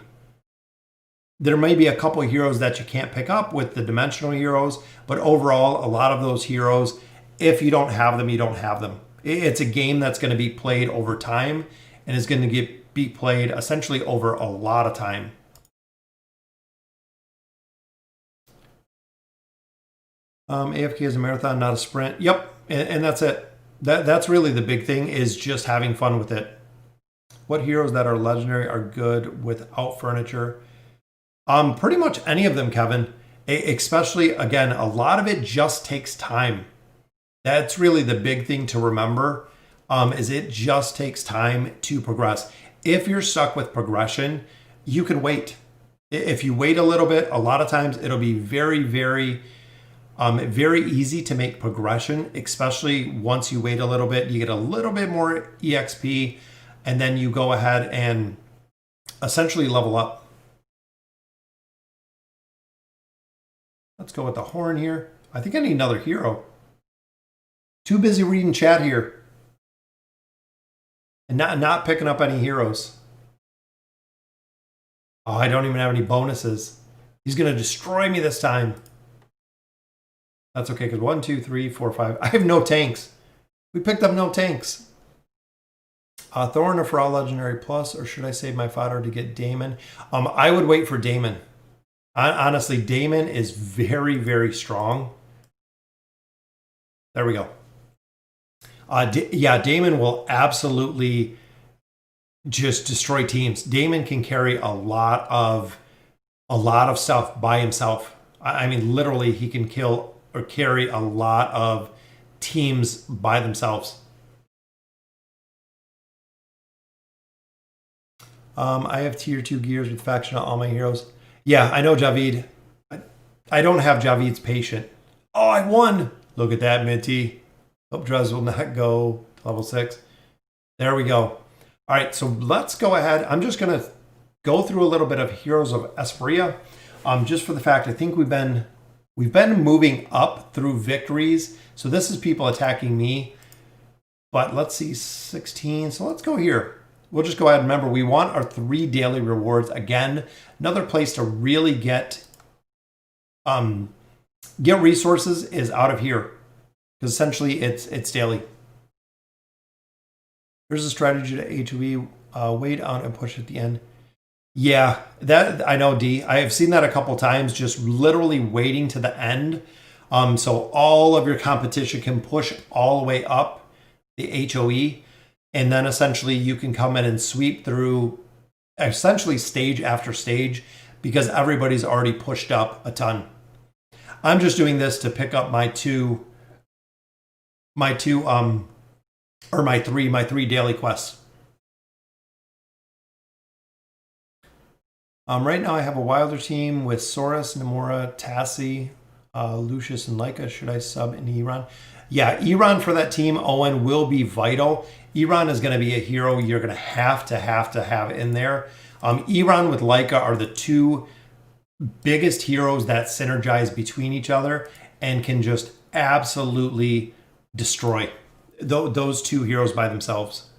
S1: There may be a couple of heroes that you can't pick up with the dimensional heroes, but overall, a lot of those heroes, if you don't have them, you don't have them. It's a game that's going to be played over time and is going to be played essentially over a lot of time. AFK is a marathon, not a sprint. Yep, and that's it. That's really the big thing, is just having fun with it. What heroes that are legendary are good without furniture? Pretty much any of them, Kevin. Especially, again, a lot of it just takes time. That's really the big thing to remember, is it just takes time to progress. If you're stuck with progression, you can wait. If you wait a little bit, a lot of times it'll be very, very easy to make progression, especially once you wait a little bit. You get a little bit more EXP, and then you go ahead and essentially level up. Let's go with the horn here. I think I need another hero. Too busy reading chat here. And not picking up any heroes. Oh, I don't even have any bonuses. He's going to destroy me this time. That's okay, because 1, 2, 3, 4, 5. I have no tanks. We picked up no tanks. Thorn or for all legendary plus, or should I save my fodder to get Damon? I would wait for Damon. Honestly, Damon is very, very strong. There we go. Yeah, Damon will absolutely just destroy teams. Damon can carry a lot of stuff by himself. I mean, literally, he can kill or carry a lot of teams by themselves. I have tier 2 gears with faction on all my heroes. Yeah, I know, Javid. I don't have Javid's patient. Oh, I won! Look at that, Minty. Hope Drez will not go to level 6. There we go. All right, so let's go ahead. I'm just going to go through a little bit of Heroes of Esperia, just for the fact I think we've been moving up through victories. So this is people attacking me. But let's see, 16. So let's go here. We'll just go ahead and remember, we want our 3 daily rewards. Again, another place to really get resources is out of here, because essentially it's daily. Here's a strategy to HOE, wait out and push at the end. Yeah, that I know, D. I have seen that a couple times, just literally waiting to the end. So all of your competition can push all the way up the HOE. And then essentially you can come in and sweep through essentially stage after stage, because everybody's already pushed up a ton. I'm just doing this to pick up my three daily quests. Right now I have a Wilder team with Saurus, Namora, Tassi, Lucius, and Leica. Should I sub in Iran? Yeah, Iran for that team, Owen, will be vital. Iran is going to be a hero you're going to have in there. Iran with Leica are the 2 biggest heroes that synergize between each other and can just absolutely destroy those 2 heroes by themselves.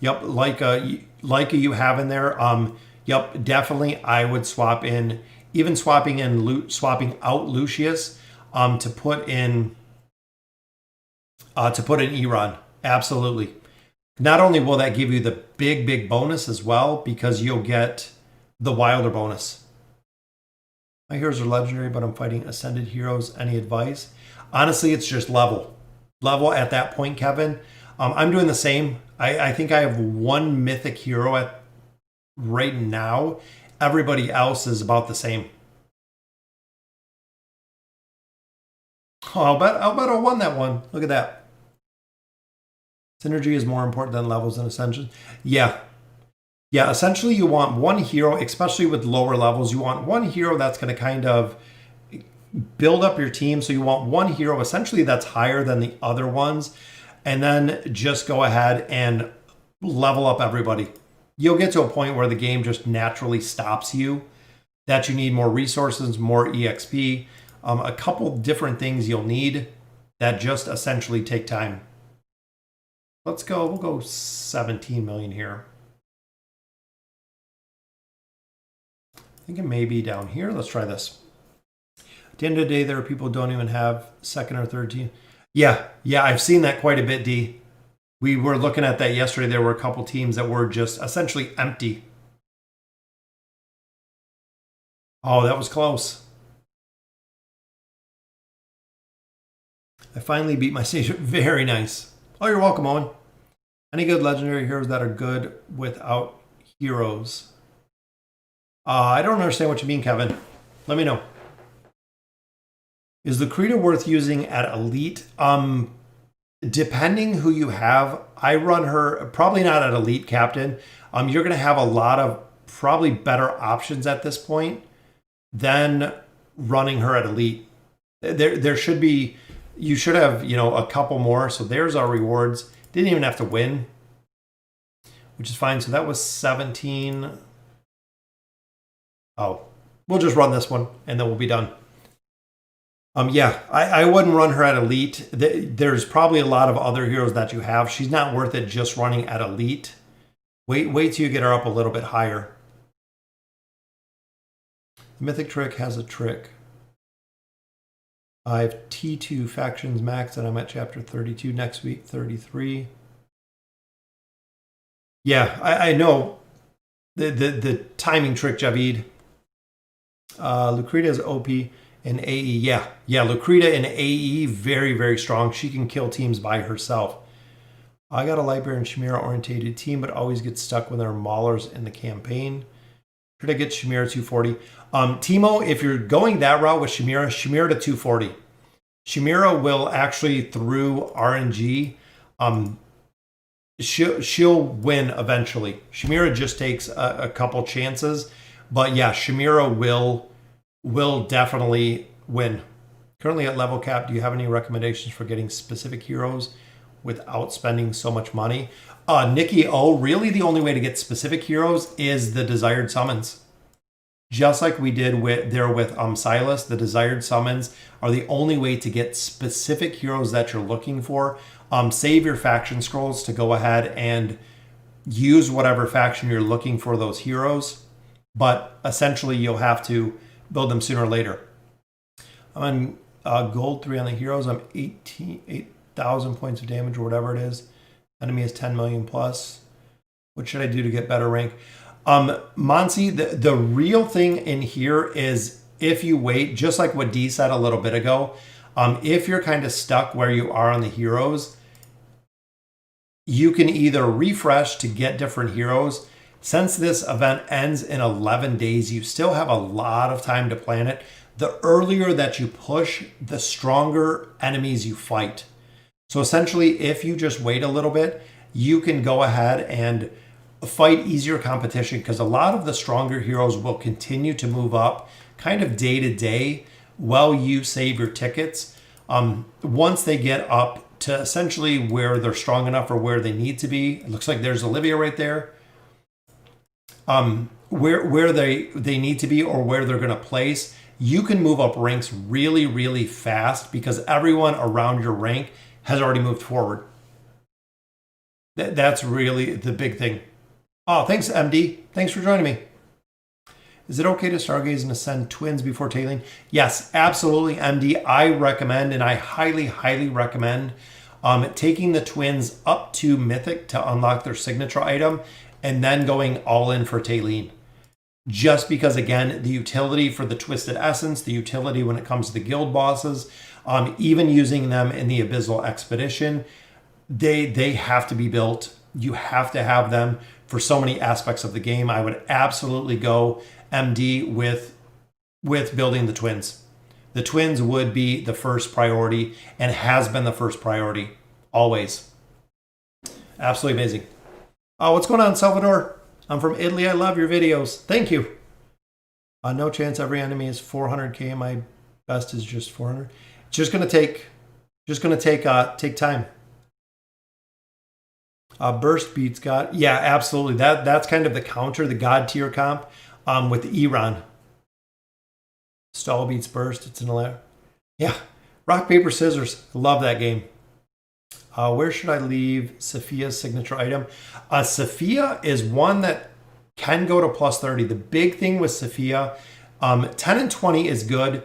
S1: Yep, Leica you have in there. Yep, definitely I would swap in, even swapping out Lucius to put in Iran. Absolutely. Not only will that give you the big bonus as well, because you'll get the Wilder bonus. My heroes are legendary, but I'm fighting ascended heroes. Any advice? Honestly, it's just level at that point, Kevin. I'm doing the same. I think I have 1 mythic hero at right now. Everybody else is about the same. Oh, I'll bet I won that one. Look at that. Synergy is more important than levels and ascension. Yeah, essentially you want 1 hero, especially with lower levels. You want 1 hero that's going to kind of build up your team. So you want one hero essentially that's higher than the other ones, and then just go ahead and level up everybody. You'll get to a point where the game just naturally stops you, that you need more resources, more EXP, a couple different things you'll need that just essentially take time. Let's go, we'll go 17 million here. I think it may be down here. Let's try this. At the end of the day, there are people who don't even have second or third team. Yeah, I've seen that quite a bit, D. We were looking at that yesterday. There were a couple teams that were just essentially empty. Oh, that was close. I finally beat my stage. Very nice. Oh, you're welcome, Owen. Any good legendary heroes that are good without heroes? I don't understand what you mean, Kevin. Let me know. Is Lucreta worth using at Elite? Depending who you have, I run her probably not at Elite Captain. You're going to have a lot of probably better options at this point than running her at Elite. There should be, you should have, a couple more. So there's our rewards. Didn't even have to win, which is fine. So that was 17. Oh, we'll just run this one and then we'll be done. Yeah, I wouldn't run her at Elite. There's probably a lot of other heroes that you have. She's not worth it just running at Elite. Wait till you get her up a little bit higher. The Mythic trick has a trick. I have T2 factions max and I'm at chapter 32 next week, 33. Yeah, I know the timing trick, Javid. Lucreta is OP in AE. Yeah, Lucreta in AE, very, very strong. She can kill teams by herself. I got a Lightbearer and Shimira orientated team, but always get stuck when there are maulers in the campaign. Should I get Shimira 240? Timo, if you're going that route with Shimira to 240. Shimira will actually, through RNG, she'll win eventually. Shimira just takes a couple chances, but yeah, Shimira will definitely win. Currently at level cap, do you have any recommendations for getting specific heroes without spending so much money? Nikki O, really the only way to get specific heroes is the desired summons. Just like we did with Silas, the desired summons are the only way to get specific heroes that you're looking for. Save your faction scrolls to go ahead and use whatever faction you're looking for those heroes. But essentially, you'll have to build them sooner or later. I'm on gold 3 on the heroes. I'm 8,000 points of damage or whatever it is. Enemy is 10 million plus. What should I do to get better rank? Monsi, the real thing in here is if you wait, just like what Dee said a little bit ago, if you're kind of stuck where you are on the heroes, you can either refresh to get different heroes. Since this event ends in 11 days, you still have a lot of time to plan it. The earlier that you push, the stronger enemies you fight. So essentially, if you just wait a little bit, you can go ahead and fight easier competition because a lot of the stronger heroes will continue to move up kind of day to day while you save your tickets. Once they get up to essentially where they're strong enough or where they need to be, it looks like there's Olivia right there. Where they need to be or where they're going to place, you can move up ranks really, really fast because everyone around your rank has already moved forward. That's really the big thing. Oh, thanks, MD. Thanks for joining me. Is it okay to stargaze and ascend twins before tailing? Yes, absolutely, MD. I recommend, and I highly, highly recommend taking the twins up to Mythic to unlock their signature item and then going all in for Tailene. Just because, again, the utility for the Twisted Essence, the utility when it comes to the guild bosses, even using them in the Abyssal Expedition, they have to be built. You have to have them for so many aspects of the game. I would absolutely go MD with building the twins. The twins would be the first priority and has been the first priority always. Absolutely amazing. Oh, what's going on, Salvador? I'm from Italy. I love your videos. Thank you. No chance every enemy is 400k in my Best is just 400. It's just gonna take time. Burst beats God. Yeah, absolutely. That's kind of the counter, the God tier comp with the Iran. Stall beats Burst. It's an 11. Yeah. Rock, paper, scissors. Love that game. Where should I leave Sophia's signature item? Sophia is one that can go to plus 30. The big thing with Sophia, 10 and 20 is good.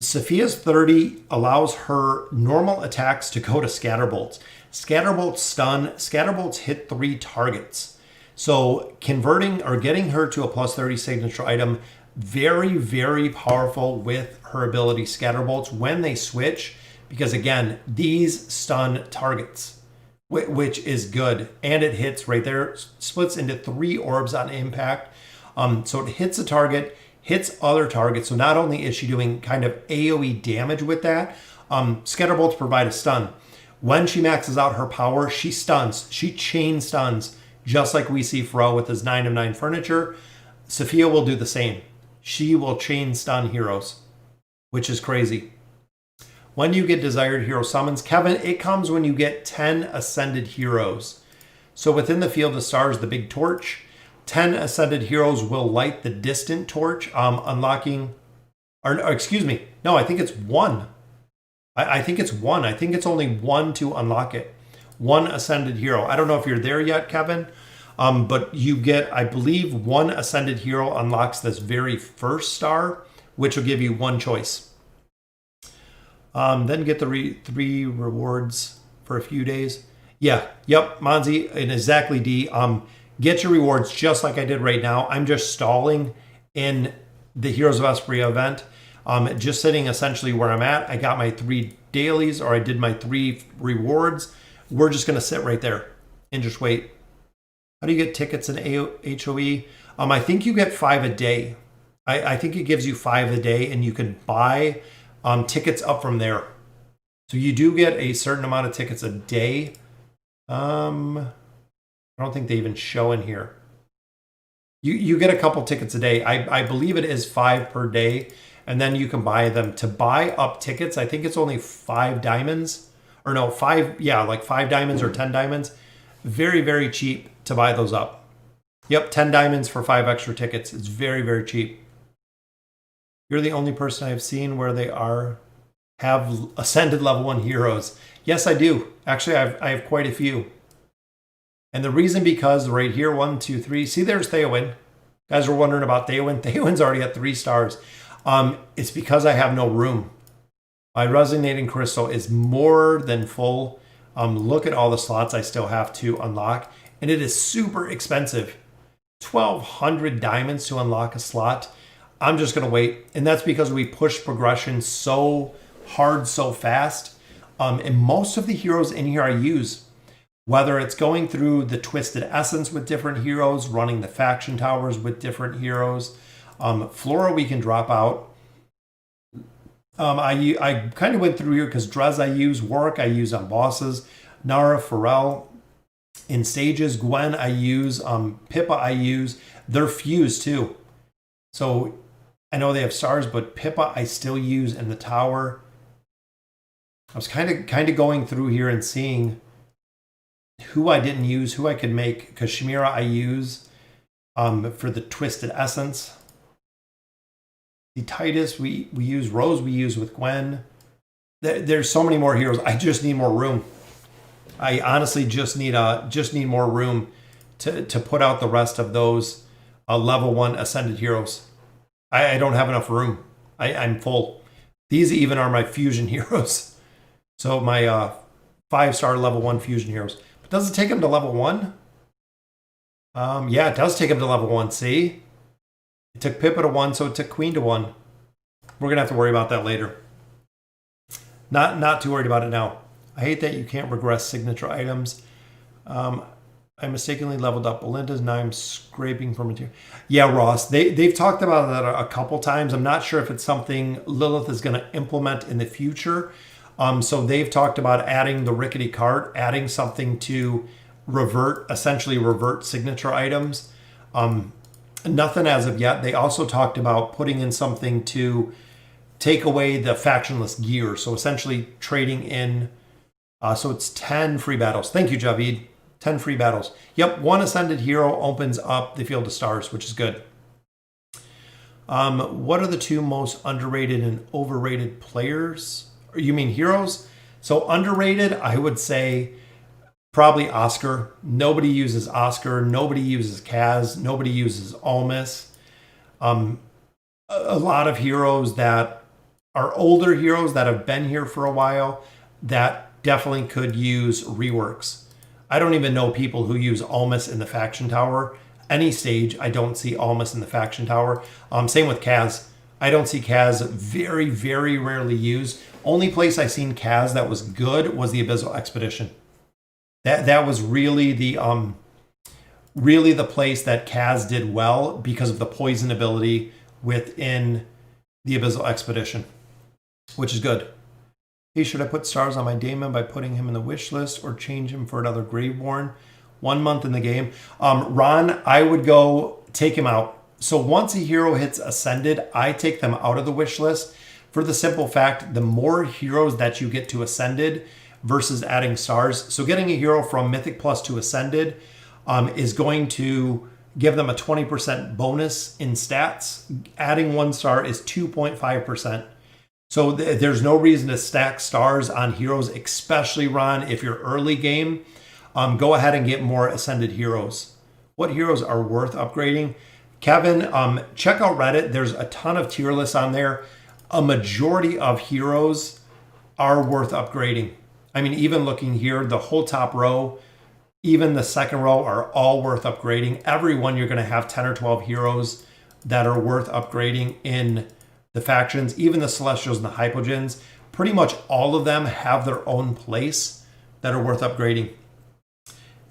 S1: Sophia's 30 allows her normal attacks to go to Scatterbolts. Scatterbolts stun. Scatterbolts hit 3 targets. So converting or getting her to a plus 30 signature item, very, very powerful with her ability Scatterbolts when they switch. Because again, these stun targets, which is good. And it hits right there, splits into 3 orbs on impact. So it hits a target, hits other targets. So not only is she doing kind of AoE damage with that, Scatterbolts provide a stun. When she maxes out her power, she stuns. She chain stuns, just like we see Fro with his 9 of 9 furniture. Sophia will do the same. She will chain stun heroes, which is crazy. When you get desired hero summons, Kevin, it comes when you get 10 ascended heroes. So within the field of stars, the big torch, 10 ascended heroes will light the distant torch, unlocking, or excuse me, no, I think it's 1. I think it's 1. I think it's only 1 to unlock it. 1 ascended hero. I don't know if you're there yet, Kevin, but you get, I believe, 1 ascended hero unlocks this very first star, which will give you 1 choice. Then get the 3 rewards for a few days. Yeah, yep, Monzi, and exactly D. Get your rewards just like I did right now. I'm just stalling in the Heroes of Espria event. Just sitting essentially where I'm at. I got my 3 dailies, or I did my 3 rewards. We're just going to sit right there and just wait. How do you get tickets in HOE? I think you get 5 a day. I think it gives you 5 a day, and you can buy tickets up from there. So you do get a certain amount of tickets a day. I don't think they even show in here. You get a couple tickets a day. I believe it is 5 per day. And then you can buy them. To buy up tickets, I think it's only 5 diamonds. Or no, 5, yeah, like 5 diamonds or 10 diamonds. Very, very cheap to buy those up. Yep, 10 diamonds for 5 extra tickets. It's very, very cheap. You're the only person I've seen where they have ascended level 1 heroes. Yes, I do. Actually, I have quite a few. And the reason because right here, 1, 2, 3. See, there's Theowen. Guys were wondering about Theowen. Theowen's already at 3 stars. It's because I have no room. My resonating crystal is more than full. Look at all the slots I still have to unlock. And it is super expensive. 1,200 diamonds to unlock a slot. I'm just going to wait. And that's because we push progression so hard, so fast. And most of the heroes in here I use, whether it's going through the Twisted Essence with different heroes, running the faction towers with different heroes. Flora we can drop out. I kind of went through here because Drez I use, Warwick I use on bosses, Nara, Pharrell in stages, Gwen I use, Pippa I use. They're fused too. So I know they have stars, but Pippa I still use in the tower. I was kind of going through here and seeing who I didn't use, who I could make, because Shimira I use for the Twisted Essence. The Titus we use, Rose we use with Gwen. There's so many more heroes. I just need more room. I honestly just need more room to put out the rest of those level 1 ascended heroes. I don't have enough room. I'm full. These even are my fusion heroes. So my 5-star level 1 fusion heroes. But does it take them to level 1? Yeah, it does take them to level 1. See? It took Pippa to 1, so it took Queen to 1. We're going to have to worry about that later. Not too worried about it now. I hate that you can't regress signature items. I mistakenly leveled up Belinda's, now I'm scraping for material. Yeah, Ross, they've talked about that a couple times. I'm not sure if it's something Lilith is going to implement in the future. So they've talked about adding the rickety cart, adding something to essentially revert signature items. Nothing as of yet. They also talked about putting in something to take away the factionless gear. So essentially trading in, so it's 10 free battles. Thank you, Javid. 10 free battles. Yep, one ascended hero opens up the Field of Stars, which is good. What are the two most underrated and overrated players? You mean heroes? So underrated, I would say probably Oscar. Nobody uses Oscar. Nobody uses Kaz. Nobody uses Almas. A lot of heroes that are older heroes that have been here for a while that definitely could use reworks. I don't even know people who use Almas in the Faction Tower. Any stage, I don't see Almas in the Faction Tower. Same with Kaz. I don't see Kaz very, very rarely used. Only place I've seen Kaz that was good was the Abyssal Expedition. That was really the place that Kaz did well because of the poison ability within the Abyssal Expedition, which is good. Hey, should I put stars on my Daemon by putting him in the wish list or change him for another Graveborn? 1 month in the game. Ron, I would go take him out. So once a hero hits Ascended, I take them out of the wish list for the simple fact, the more heroes that you get to Ascended versus adding stars. So getting a hero from Mythic Plus to Ascended is going to give them a 20% bonus in stats. Adding 1 star is 2.5%. So there's no reason to stack stars on heroes, especially, Ron, if you're early game. Go ahead and get more Ascended heroes. What heroes are worth upgrading? Kevin, check out Reddit. There's a ton of tier lists on there. A majority of heroes are worth upgrading. I mean, even looking here, the whole top row, even the second row are all worth upgrading. Every one you're going to have 10 or 12 heroes that are worth upgrading in the factions. Even the Celestials and the Hypogeans, pretty much all of them have their own place that are worth upgrading.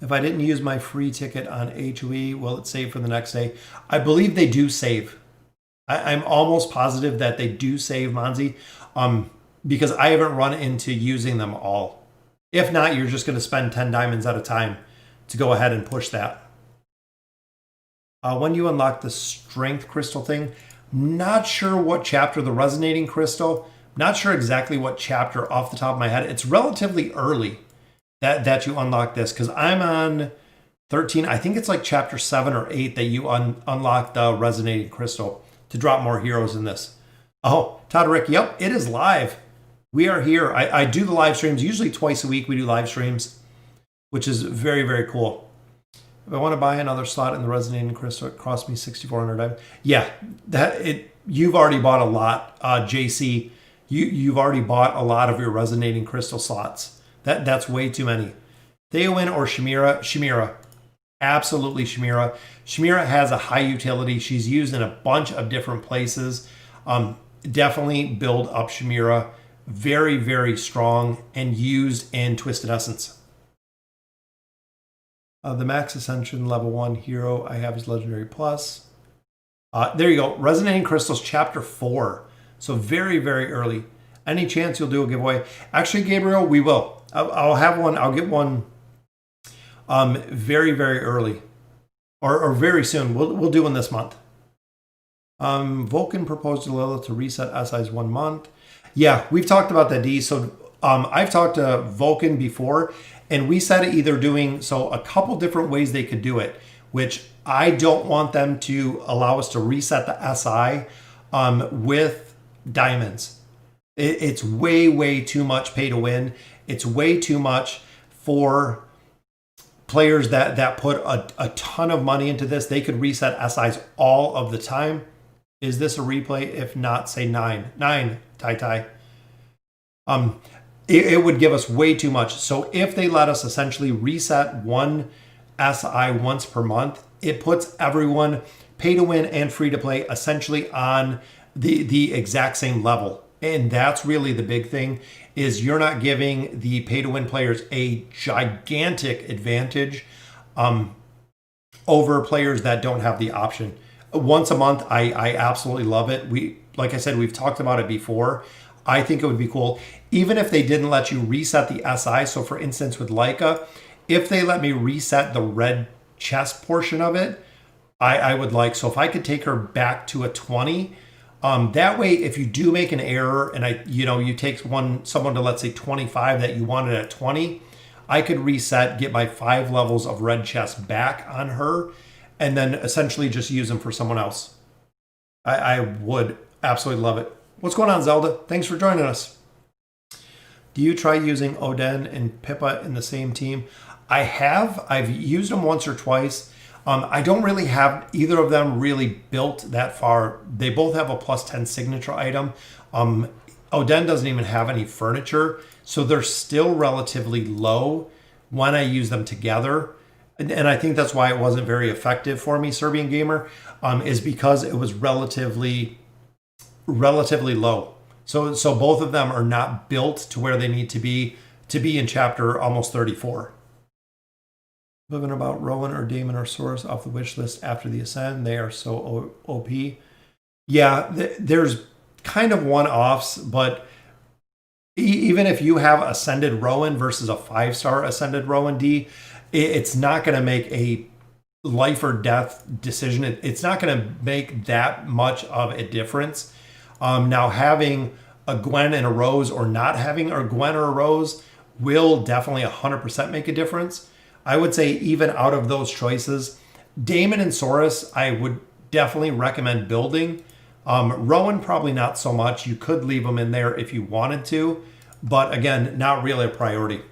S1: If I didn't use my free ticket on HOE, will it save for the next day? I believe they do save. I'm almost positive that they do save, Monzi, because I haven't run into using them all. If not, you're just going to spend 10 diamonds at a time to go ahead and push that. When you unlock the strength crystal thing, not sure what chapter, the resonating crystal, not sure exactly what chapter off the top of my head. It's relatively early that you unlock this because I'm on 13. I think it's like chapter 7 or 8 that you unlock the resonating crystal to drop more heroes in this. Oh, Todderick, yep, it is live. We are here. I do the live streams, usually twice a week we do live streams, which is very, very cool. If I want to buy another slot in the resonating crystal, it costs me 6,400 diamonds. Yeah, you've already bought a lot, JC. You've already bought a lot of your resonating crystal slots. That's way too many. Theowen or Shimira? Shimira. Absolutely Shimira. Shimira has a high utility. She's used in a bunch of different places. Definitely build up Shimira. Very, very strong and used in Twisted Essence. The max ascension level 1 hero I have is Legendary Plus. There you go. Resonating Crystals Chapter 4. So very, very early. Any chance you'll do a giveaway? Actually, Gabriel, we will. I'll have one. I'll get one very, very early. Or very soon. We'll do one this month. Vulcan proposed to Lilith to reset SI's 1 month. Yeah, we've talked about that, D. So I've talked to Vulcan before, and we said either doing, so a couple different ways they could do it, which I don't want them to allow us to reset the SI with diamonds. It's way, way too much pay to win. It's way too much for players that put a ton of money into this. They could reset SIs all of the time. Is this a replay? If not, say 9. 9, Tai. It would give us way too much. So if they let us essentially reset one SI once per month, it puts everyone pay to win and free to play essentially on the exact same level. And that's really the big thing, is you're not giving the pay to win players a gigantic advantage over players that don't have the option. Once a month, I absolutely love it. Like I said, we've talked about it before. I think it would be cool. Even if they didn't let you reset the SI, so for instance with Leica, if they let me reset the red chest portion of it, I would like, so if I could take her back to a 20, That way, if you do make an error and you take someone to, let's say, 25 that you wanted at 20, I could reset, get my 5 levels of red chest back on her, and then essentially just use them for someone else. I would absolutely love it. What's going on, Zelda? Thanks for joining us. Do you try using Oden and Pippa in the same team? I have. I've used them once or twice. I don't really have either of them really built that far. They both have a +10 signature item. Oden doesn't even have any furniture, so they're still relatively low when I use them together. And I think that's why it wasn't very effective for me, Serbian Gamer, is because it was relatively low. So both of them are not built to where they need to be in chapter almost 34. Living about Rowan or Damon or Saurus off the wish list after the Ascend. They are so OP. Yeah, there's kind of one-offs, but even if you have Ascended Rowan versus a 5-star Ascended Rowan D, it's not going to make a life or death decision. It's not going to make that much of a difference. Now, having a Gwen and a Rose or not having a Gwen or a Rose will definitely 100% make a difference. I would say even out of those choices, Damon and Saurus, I would definitely recommend building. Rowan, probably not so much. You could leave them in there if you wanted to, but again, not really a priority.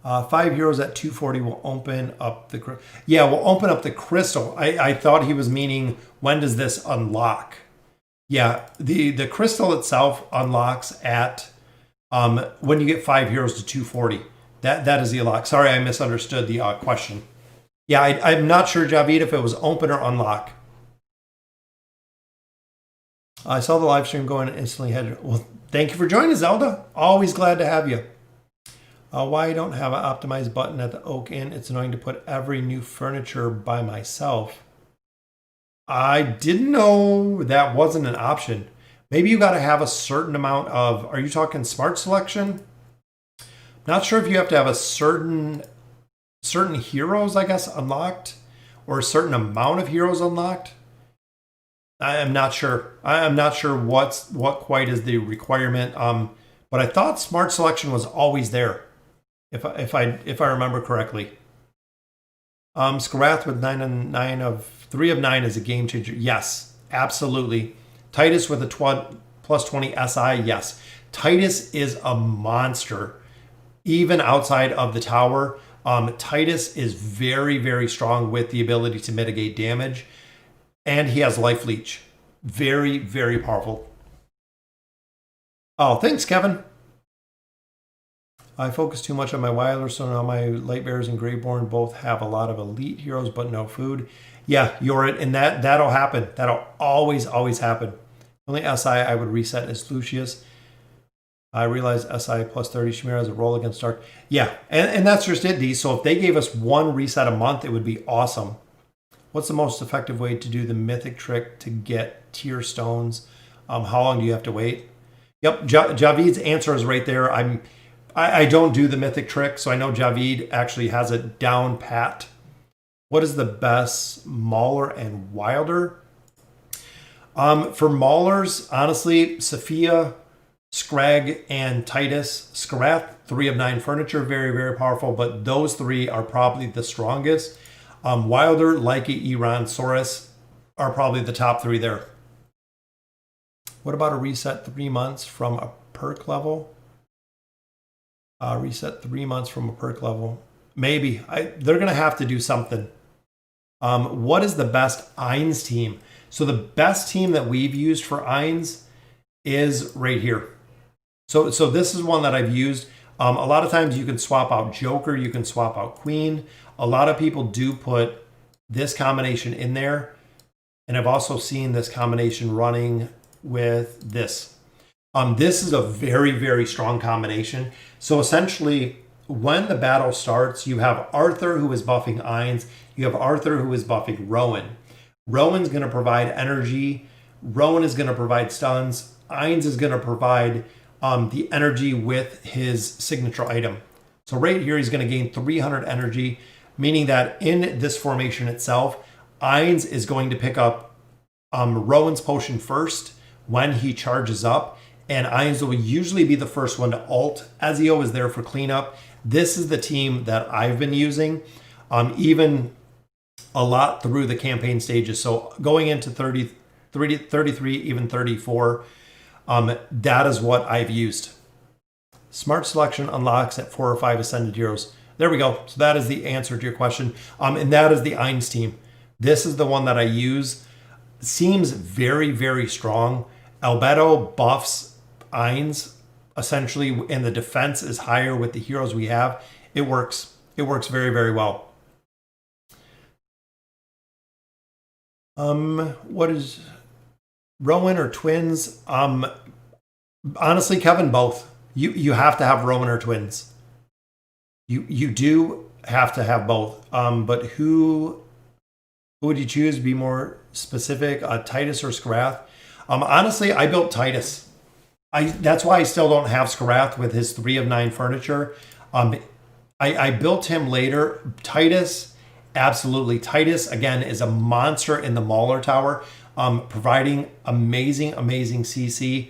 S1: 5 heroes at 240 will open up the... Yeah, will open up the crystal. I thought he was meaning, when does this unlock? Yeah, the crystal itself unlocks at when you get 5 heroes to 240. That is the unlock. Sorry, I misunderstood the question. Yeah, I'm not sure, Javid, if it was open or unlock. I saw the live stream going and instantly headed. Well, thank you for joining, Zelda. Always glad to have you. Why I don't have an optimized button at the Oak Inn? It's annoying to put every new furniture by myself. I didn't know that wasn't an option. Maybe you got to have a certain amount of... Are you talking smart selection? Not sure if you have to have a certain heroes, I guess, unlocked, or a certain amount of heroes unlocked. I am not sure. I am not sure what quite is the requirement. But I thought smart selection was always there, if I remember correctly. Skarath with 3 of 9 is a game changer. Yes, absolutely. Titus with a +20 SI. Yes, Titus is a monster. Even outside of the tower, Titus is very, very strong with the ability to mitigate damage. And he has life leech. Very, very powerful. Oh, thanks, Kevin. I focus too much on my Wilder, so now my Lightbearers and Greyborn both have a lot of elite heroes, but no food. Yeah, you're it, and that'll happen. That'll always happen. Only SI I would reset is Lucius. I realize SI +30 Shimira has a roll against Dark. Yeah, and that's just it, D. So if they gave us one reset a month, it would be awesome. What's the most effective way to do the mythic trick to get tier stones? How long do you have to wait? Yep, Javid's answer is right there. I don't do the mythic trick, so I know Javid actually has it down pat. What is the best Mauler and Wilder? For Maulers, honestly, Sophia, Scrag, and Titus. Skarath, 3 of 9 furniture, very, very powerful, but those 3 are probably the strongest. Wilder, Lyca, Iran, Saurus are probably the top 3 there. What about a reset 3 months from a perk level? Reset 3 months from a perk level. Maybe. They're going to have to do something. What is the best Eins team? So the best team that we've used for Eins is right here. So this is one that I've used. A lot of times you can swap out Joker, you can swap out Queen. A lot of people do put this combination in there. And I've also seen this combination running with this. This is a very, very strong combination. So essentially, when the battle starts, you have Arthur who is buffing Eins. You have Arthur who is buffing Rowan. Rowan's going to provide energy. Rowan is going to provide stuns. Eins is going to provide the energy with his signature item. So right here, he's going to gain 300 energy, meaning that in this formation itself, Eins is going to pick up Rowan's potion first when he charges up, and Eins will usually be the first one to ult. Ezio is there for cleanup. This is the team that I've been using, even a lot through the campaign stages. So going into 30, 33, even 34, that is what I've used. Smart selection unlocks at 4 or 5 ascended heroes. There we go. So that is the answer to your question. And that is the Eins team. This is the one that I use. Seems very, very strong. Albedo buffs Eins essentially, and the defense is higher with the heroes we have. It works. It works very, very well. What is Rowan or twins? Honestly, Kevin, both. You have to have Rowan or twins. You do have to have both. But who would you choose? Be more specific. Titus or Scarath? Honestly, I built Titus. That's why I still don't have Scarath with his 3 of 9 furniture. I built him later. Titus, absolutely. Titus, again, is a monster in the Mauler Tower, providing amazing, amazing CC.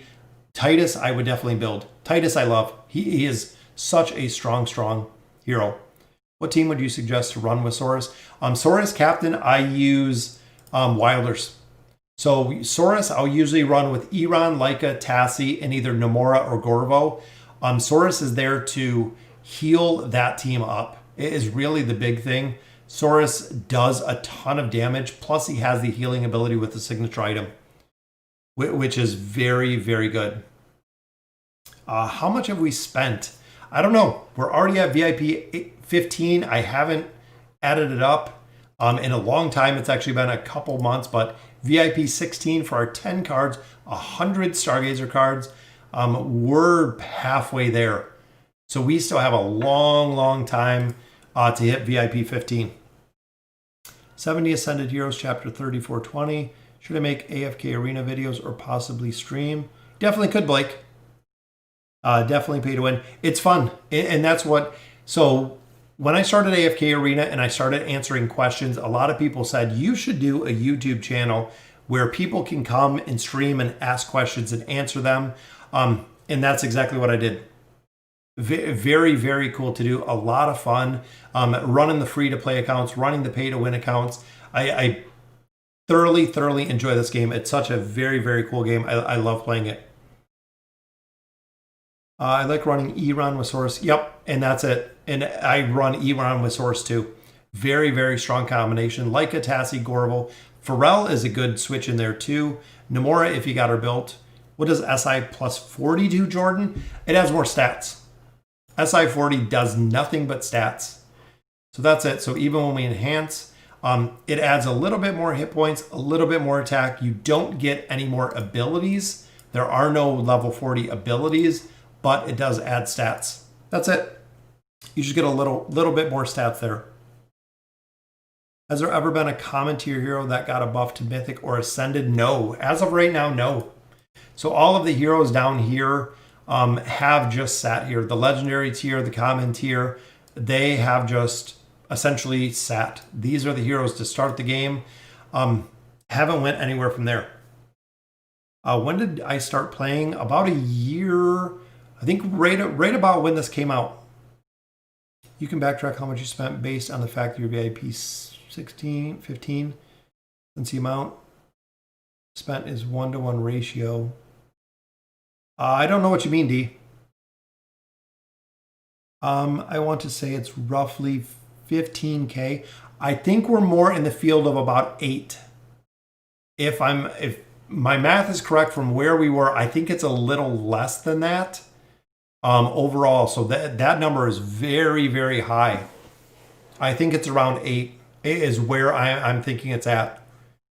S1: Titus, I would definitely build. Titus, I love. He is such a strong, strong hero. What team would you suggest to run with Saurus? Saurus captain, I use Wilders. So Saurus, I'll usually run with Iran, Leica, Tassi, and either Nomura or Gorvo. Saurus is there to heal that team up. It is really the big thing. Saurus does a ton of damage, plus he has the healing ability with the signature item, which is very, very good. How much have we spent? I don't know. We're already at VIP 15. I haven't added it up in a long time. It's actually been a couple months, but VIP 16 for our 10 cards, 100 Stargazer cards. We're halfway there. So we still have a long, long time to hit VIP 15. 70 Ascended Heroes, Chapter 3420. Should I make AFK Arena videos or possibly stream? Definitely could, Blake. Definitely pay to win. It's fun. And that's what... So when I started AFK Arena and I started answering questions, a lot of people said, you should do a YouTube channel where people can come and stream and ask questions and answer them. And that's exactly what I did. Very, very cool to do. A lot of fun. Running the free-to-play accounts, running the pay-to-win accounts. I thoroughly, thoroughly enjoy this game. It's such a very, very cool game. I love playing it. I like running Iran with Saurus. Yep, and that's it. And I run Iran with Saurus too. Very, very strong combination. Leica, Tassi, Gorval. Pharrell is a good switch in there too. Nomura, if you got her built. What does SI plus 40 do, Jordan? It has more stats. SI 40 does nothing but stats. So that's it. So even when we enhance, it adds a little bit more hit points, a little bit more attack. You don't get any more abilities. There are no level 40 abilities, but it does add stats. That's it. You just get a little bit more stats there. Has there ever been a common tier hero that got a buff to Mythic or Ascended? No. As of right now, no. So all of the heroes down here have just sat here. The Legendary tier, the Common tier, they have just essentially sat. These are the heroes to start the game. Haven't went anywhere from there. When did I start playing? About a year, I think right about when this came out. You can backtrack how much you spent based on the fact that your VIP 16, 15, since the amount spent is 1-to-1 ratio. I don't know what you mean, D. I want to say it's roughly 15K. I think we're more in the field of about 8. If my math is correct from where we were, I think it's a little less than that overall. So that number is very, very high. I think it's around 8 is where I'm thinking it's at.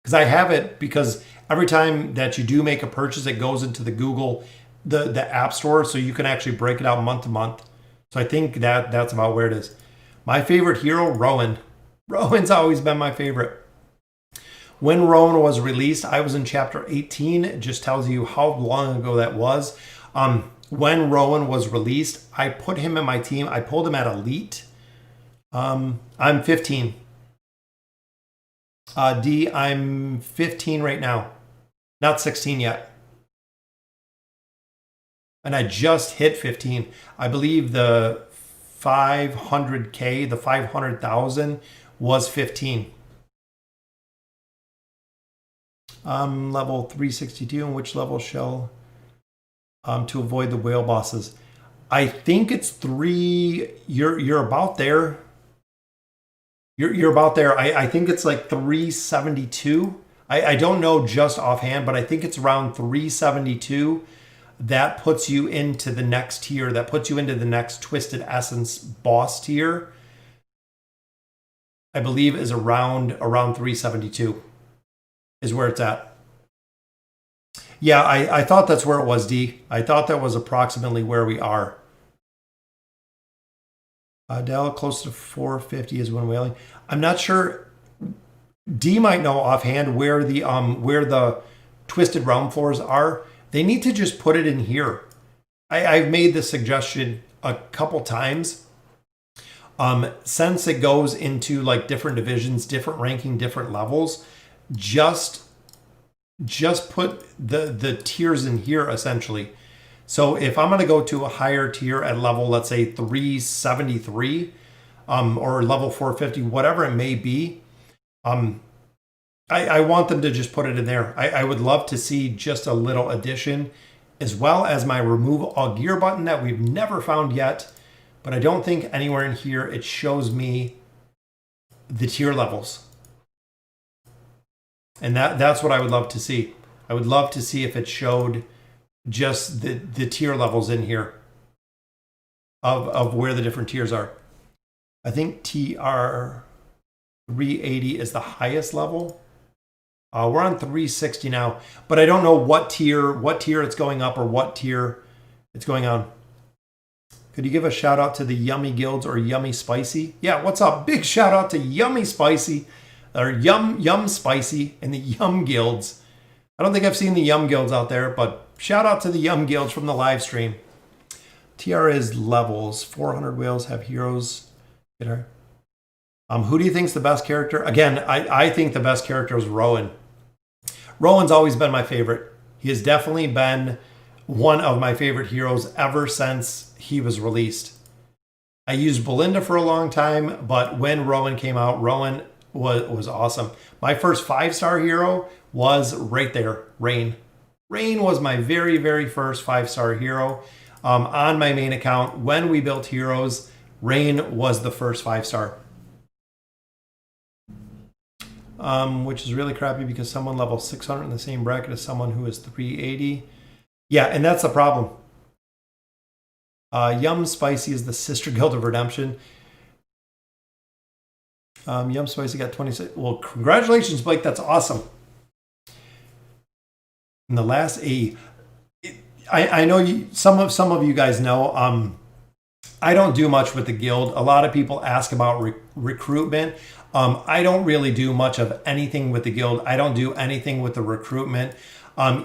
S1: Because I have it because every time that you do make a purchase, it goes into the Google, the App Store, so you can actually break it out month to month. So I think that's about where it is. My favorite hero, Rowan. Rowan's always been my favorite. When Rowan was released, I was in chapter 18. It just tells you how long ago that was. When Rowan was released, I put him in my team. I pulled him at Elite. I'm 15. D, I'm 15 right now. Not 16 yet. And I just hit 15. I believe the 500K, the 500,000 was 15. Level 362. And which level shall to avoid the whale bosses? I think it's 3. You're about there. You're about there. I think it's like 372. I don't know just offhand, but I think it's around 372. That puts you into the next tier. That puts you into the next Twisted Essence boss tier. I believe is around 372 is where it's at. Yeah, I thought that's where it was, D. I thought that was approximately where we are. Dell, close to 450 is when whaling. I'm not sure. D might know offhand where the Twisted Realm floors are. They need to just put it in here. I've made this suggestion a couple times. Since it goes into like different divisions, different ranking, different levels, just put the tiers in here essentially. So if I'm going to go to a higher tier at level, let's say 373, or level 450, whatever it may be, I want them to just put it in there. I would love to see just a little addition, as well as my remove all gear button that we've never found yet. But I don't think anywhere in here it shows me the tier levels. And that's what I would love to see. I would love to see if it showed just the tier levels in here of where the different tiers are. I think TR 380 is the highest level. We're on 360 now, but I don't know what tier it's going up or what tier it's going on. Could you give a shout out to the Yummy Guilds or Yummy Spicy? Yeah, what's up? Big shout out to Yummy Spicy or Yum Spicy and the Yum Guilds. I don't think I've seen the Yum Guilds out there, but shout out to the Yum Guilds from the live stream. TR is levels. 400 whales have heroes. Who do you think's the best character? Again, I think the best character is Rowan. Rowan's always been my favorite. He has definitely been one of my favorite heroes ever since he was released. I used Belinda for a long time, but when Rowan came out, Rowan was awesome. My first 5-star hero was right there, Rain. Rain was my very, very first 5-star hero. On my main account, when we built heroes, Rain was the first 5-star. Which is really crappy because someone level 600 in the same bracket as someone who is 380. Yeah, and that's the problem. Yum Spicy is the Sister Guild of Redemption. Yum Spicy got 26. Well, congratulations, Blake. That's awesome. And the last I know some of you guys know. I don't do much with the guild. A lot of people ask about recruitment. I don't really do much of anything with the guild. I don't do anything with the recruitment.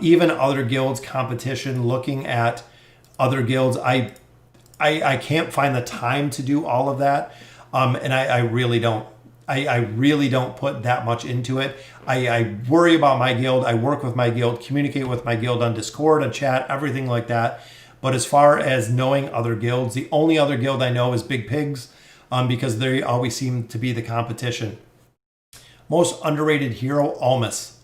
S1: Even other guilds competition, looking at other guilds, I can't find the time to do all of that. And I really don't. I really don't put that much into it. I worry about my guild. I work with my guild, communicate with my guild on Discord, on chat, everything like that. But as far as knowing other guilds, the only other guild I know is Big Pigs, because they always seem to be the competition. Most underrated hero, Almas.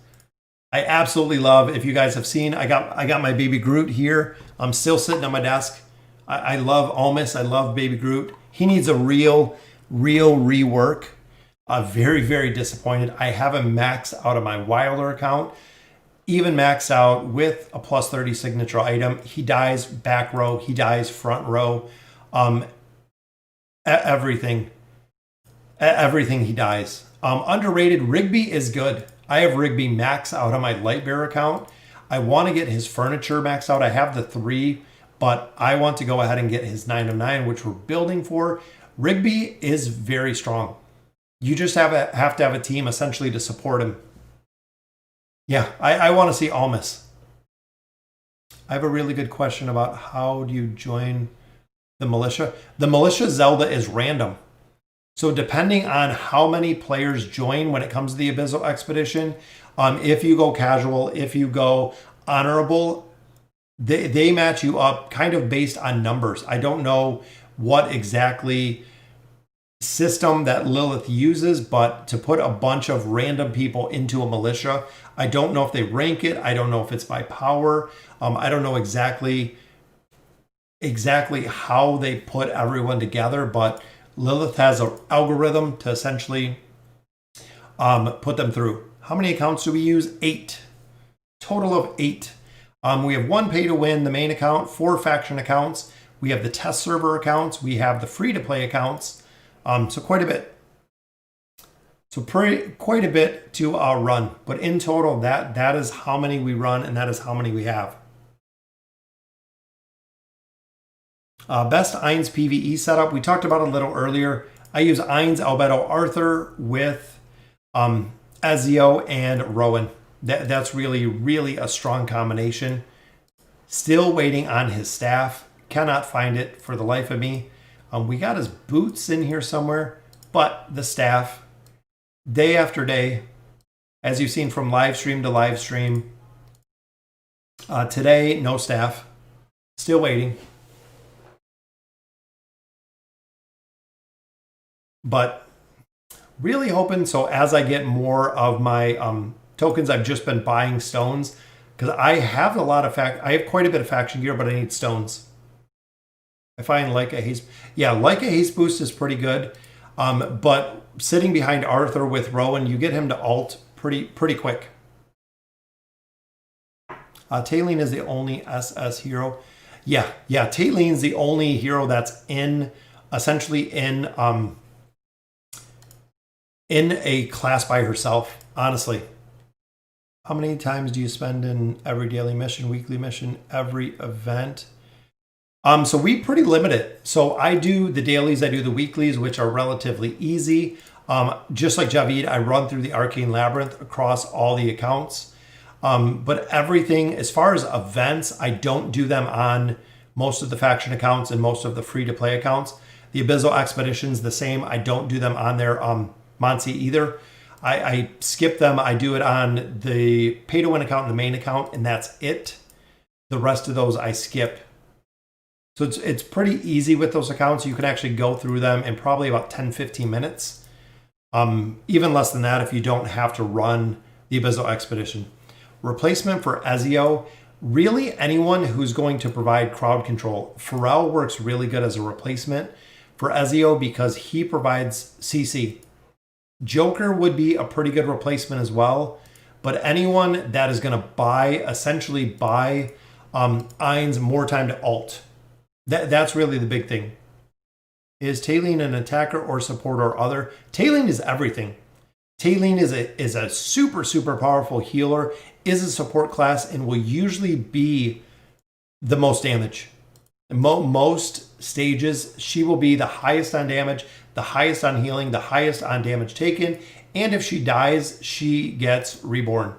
S1: I absolutely love, if you guys have seen, I got my baby Groot here. I'm still sitting on my desk. I love Almas. I love baby Groot. He needs a real rework. Very, very disappointed. I have him maxed out of my Wilder account. Even maxed out with a plus 30 signature item. He dies back row. He dies front row. Everything he dies. Underrated, Rigby is good. I have Rigby maxed out on my Lightbearer account. I want to get his furniture maxed out. I have the 3, but I want to go ahead and get his 9 of 9, which we're building for. Rigby is very strong. You just have to have a team essentially to support him. Yeah, I want to see Almas. I have a really good question about how do you join the militia. The militia Zelda is random. So depending on how many players join when it comes to the Abyssal Expedition, If you go casual, if you go honorable, they match you up kind of based on numbers. I don't know what exactly system that Lilith uses, but to put a bunch of random people into a militia, I don't know if they rank it. I don't know if it's by power. I don't know exactly how they put everyone together, but Lilith has an algorithm to essentially put them through. How many accounts do we use? 8. Total of 8. We have 1 pay to win, the main account, 4 faction accounts. We have the test server accounts. We have the free to play accounts. So quite a bit. So quite a bit to run. But in total, that is how many we run, and that is how many we have. Best Eins PvE setup. We talked about it a little earlier. I use Eins, Albedo, Arthur with Ezio and Rowan. That's really, really a strong combination. Still waiting on his staff. Cannot find it for the life of me. We got his boots in here somewhere, but the staff, day after day, as you've seen from live stream to live stream. Today, no staff. Still waiting. But really hoping, so as I get more of my tokens, I've just been buying stones because I have I have quite a bit of faction gear, but I need stones. I find like a haste, like a haste boost is pretty good. But sitting behind Arthur with Rowan, you get him to ult pretty quick. Taylene is the only SS hero. Yeah, Taylene's the only hero that's essentially in a class by herself, honestly. How many times do you spend in every daily mission, weekly mission, every event? So we pretty limit it. So I do the dailies, I do the weeklies, which are relatively easy. Just like Javid, I run through the Arcane Labyrinth across all the accounts. But everything, as far as events, I don't do them on most of the faction accounts and most of the free-to-play accounts. The Abyssal Expedition's the same. I don't do them on their Monsi either. I skip them. I do it on the pay-to-win account and the main account, and that's it. The rest of those I skip. So it's pretty easy with those accounts. You can actually go through them in probably about 10-15 minutes. Even less than that if you don't have to run the Abyssal Expedition. Replacement for Ezio. Really anyone who's going to provide crowd control. Pharrell works really good as a replacement for Ezio because he provides CC. Joker would be a pretty good replacement as well. But anyone that is going to essentially buy Eins more time to ult. That's really the big thing. Is Taylene an attacker or support or other? Taylene is everything. Taylene is a super, super powerful healer, is a support class, and will usually be the most damage. Most stages, she will be the highest on damage, the highest on healing, the highest on damage taken, and if she dies, she gets reborn.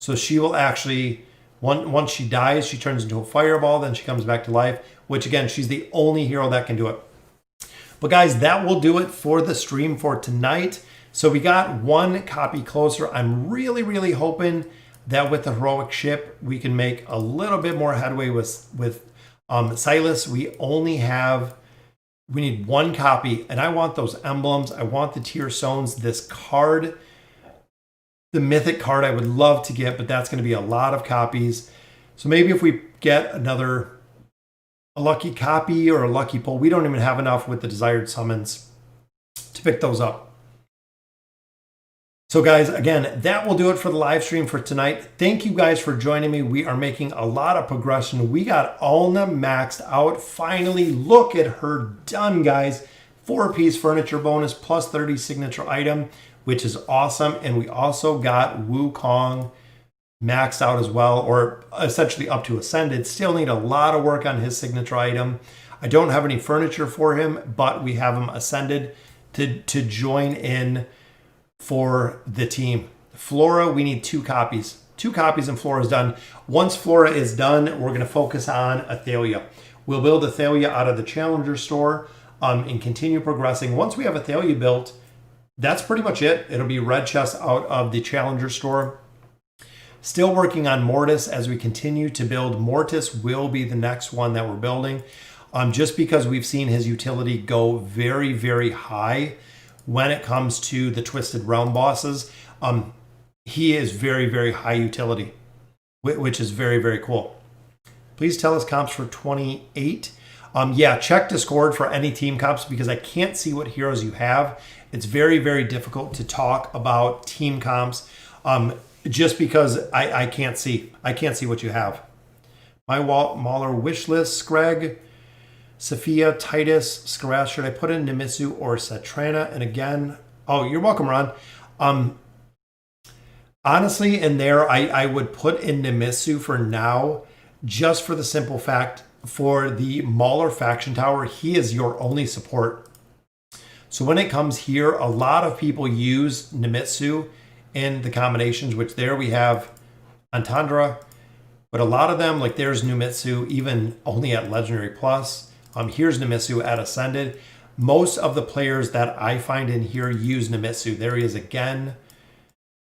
S1: So she will actually... Once she dies, she turns into a fireball, then she comes back to life, which again, she's the only hero that can do it. But guys, that will do it for the stream for tonight. So we got 1 copy closer. I'm really, really hoping that with the heroic ship, we can make a little bit more headway with Silas. We need 1 copy, and I want those emblems. I want the tier stones. This card, the Mythic card, I would love to get, but that's going to be a lot of copies. So maybe if we get a lucky copy or a lucky pull, we don't even have enough with the desired summons to pick those up. So guys, again, that will do it for the live stream for tonight. Thank you guys for joining me. We are making a lot of progression. We got Alna maxed out. Finally, look at her done, guys. 4-piece furniture bonus plus 30 signature item, which is awesome. And we also got Wukong maxed out as well, or essentially up to Ascended. Still need a lot of work on his signature item. I don't have any furniture for him, but we have him Ascended to join in for the team. Flora, we need 2 copies. 2 copies and Flora's done. Once Flora is done, we're going to focus on Athalia. We'll build Athalia out of the Challenger store and continue progressing. Once we have Athalia built, that's pretty much it. It'll be red chests out of the Challenger store. Still working on Mortis as we continue to build. Mortis will be the next one that we're building. Just because we've seen his utility go very, very high when it comes to the Twisted Realm bosses. He is very, very high utility, which is very, very cool. Please tell us comps for 28. Yeah, check Discord for any team comps because I can't see what heroes you have. It's very, very difficult to talk about team comps just because I can't see. I can't see what you have. My Mauler wish list, Screg, Sophia, Titus, Skarath. Should I put in Nemitsu or Satrana? And again, oh, you're welcome, Ron. Honestly, in there, I would put in Nemitsu for now, just for the simple fact, for the Mauler faction tower, he is your only support. So when it comes here, a lot of people use Nemitsu in the combinations, which there we have Antandra, but a lot of them, like there's Nemitsu, even only at Legendary Plus. Here's Nemitsu at Ascended. Most of the players that I find in here use Nemitsu. There he is again.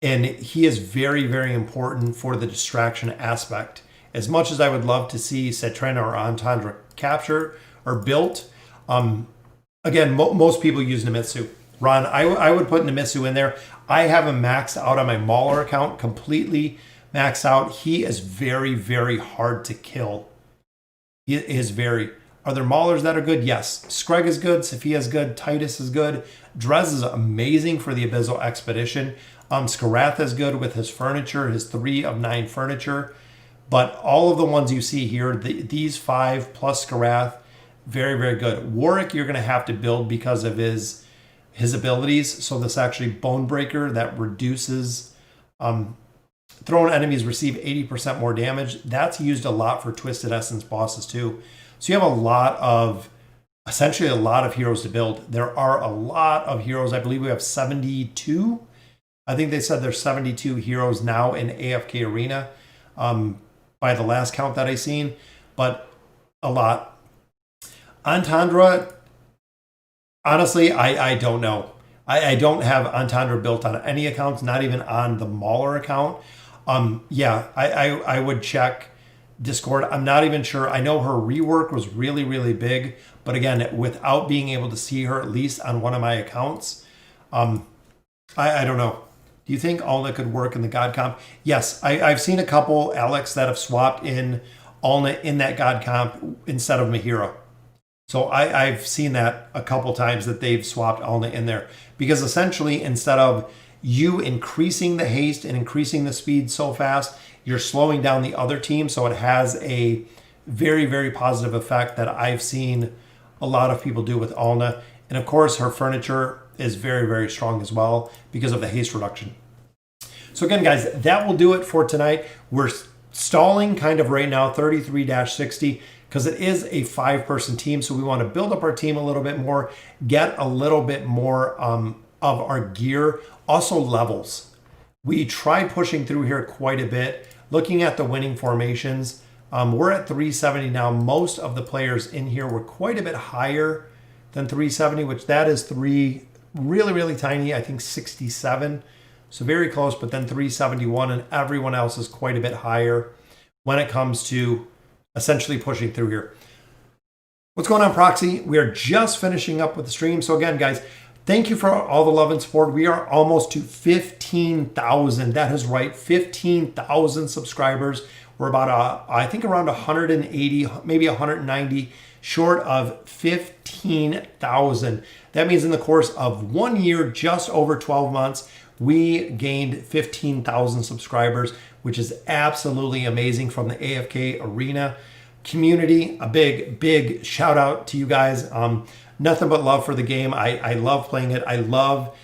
S1: And he is very, very important for the distraction aspect. As much as I would love to see Satrana or Antandra captured or built, again, most people use Nemitsu. Ron, I would put Nemitsu in there. I have him maxed out on my Mauler account, completely maxed out. He is very, very hard to kill. He is very... Are there Maulers that are good? Yes. Screg is good. Sophia is good. Titus is good. Drez is amazing for the Abyssal Expedition. Skarath is good with his furniture, his 3 of 9 furniture. But all of the ones you see here, these 5 plus Skarath, very, very good. Warwick, you're going to have to build because of his abilities. So this actually Bonebreaker that reduces... thrown enemies receive 80% more damage. That's used a lot for Twisted Essence bosses too. So you have essentially a lot of heroes to build. There are a lot of heroes. I believe we have 72. I think they said there's 72 heroes now in AFK Arena by the last count that I seen, but a lot. Antandra, honestly, I don't know. I don't have Antandra built on any accounts, not even on the Mauler account. Yeah, I would check Discord. I'm not even sure. I know her rework was really, really big, but again, without being able to see her, at least on one of my accounts, I don't know. Do you think Alna could work in the God comp? Yes, I've seen a couple, Alex, that have swapped in Alna in that God comp instead of Mahira. So I've seen that a couple times that they've swapped Alna in there because essentially instead of you increasing the haste and increasing the speed so fast, you're slowing down the other team. So it has a very, very positive effect that I've seen a lot of people do with Alna. And of course, her furniture is very, very strong as well because of the haste reduction. So again, guys, that will do it for tonight. We're stalling kind of right now, 33-60, because it is a 5-person team. So we want to build up our team a little bit more, get a little bit more of our gear. Also levels. We tried pushing through here quite a bit. Looking at the winning formations, we're at 370 now. Most of the players in here were quite a bit higher than 370, which that is really, really tiny. I think 67. So very close, but then 371, and everyone else is quite a bit higher when it comes to essentially pushing through here. What's going on, Proxy? We are just finishing up with the stream. So again, guys, thank you for all the love and support. We are almost to 15,000. That is right, 15,000 subscribers. We're about, I think, around 180, maybe 190 short of 15,000. That means in the course of 1 year, just over 12 months, we gained 15,000 subscribers, which is absolutely amazing from the AFK Arena community. A big shout out to you guys. Nothing but love for the game. I love playing it. I love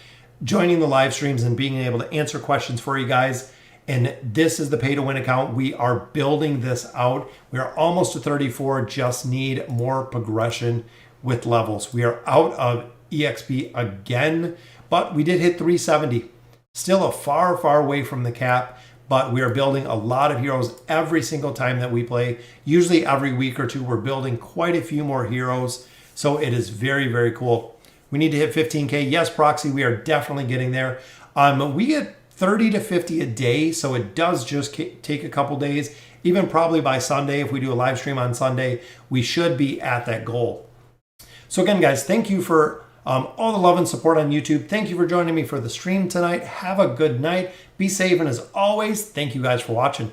S1: joining the live streams and being able to answer questions for you guys. And this is the pay to win account. We are building this out. We are almost to 34, just need more progression with levels. We are out of EXP again, but we did hit 370. Still a far away from the cap, but we are building a lot of heroes every single time that we play. Usually every week or two, we're building quite a few more heroes. So it is very, very cool. We need to hit 15K. Yes, Proxy, we are definitely getting there. We get 30 to 50 a day, so it does just take a couple days. Even probably by Sunday, if we do a live stream on Sunday, we should be at that goal. So again, guys, thank you for all the love and support on YouTube. Thank you for joining me for the stream tonight. Have a good night. Be safe, and as always, thank you guys for watching.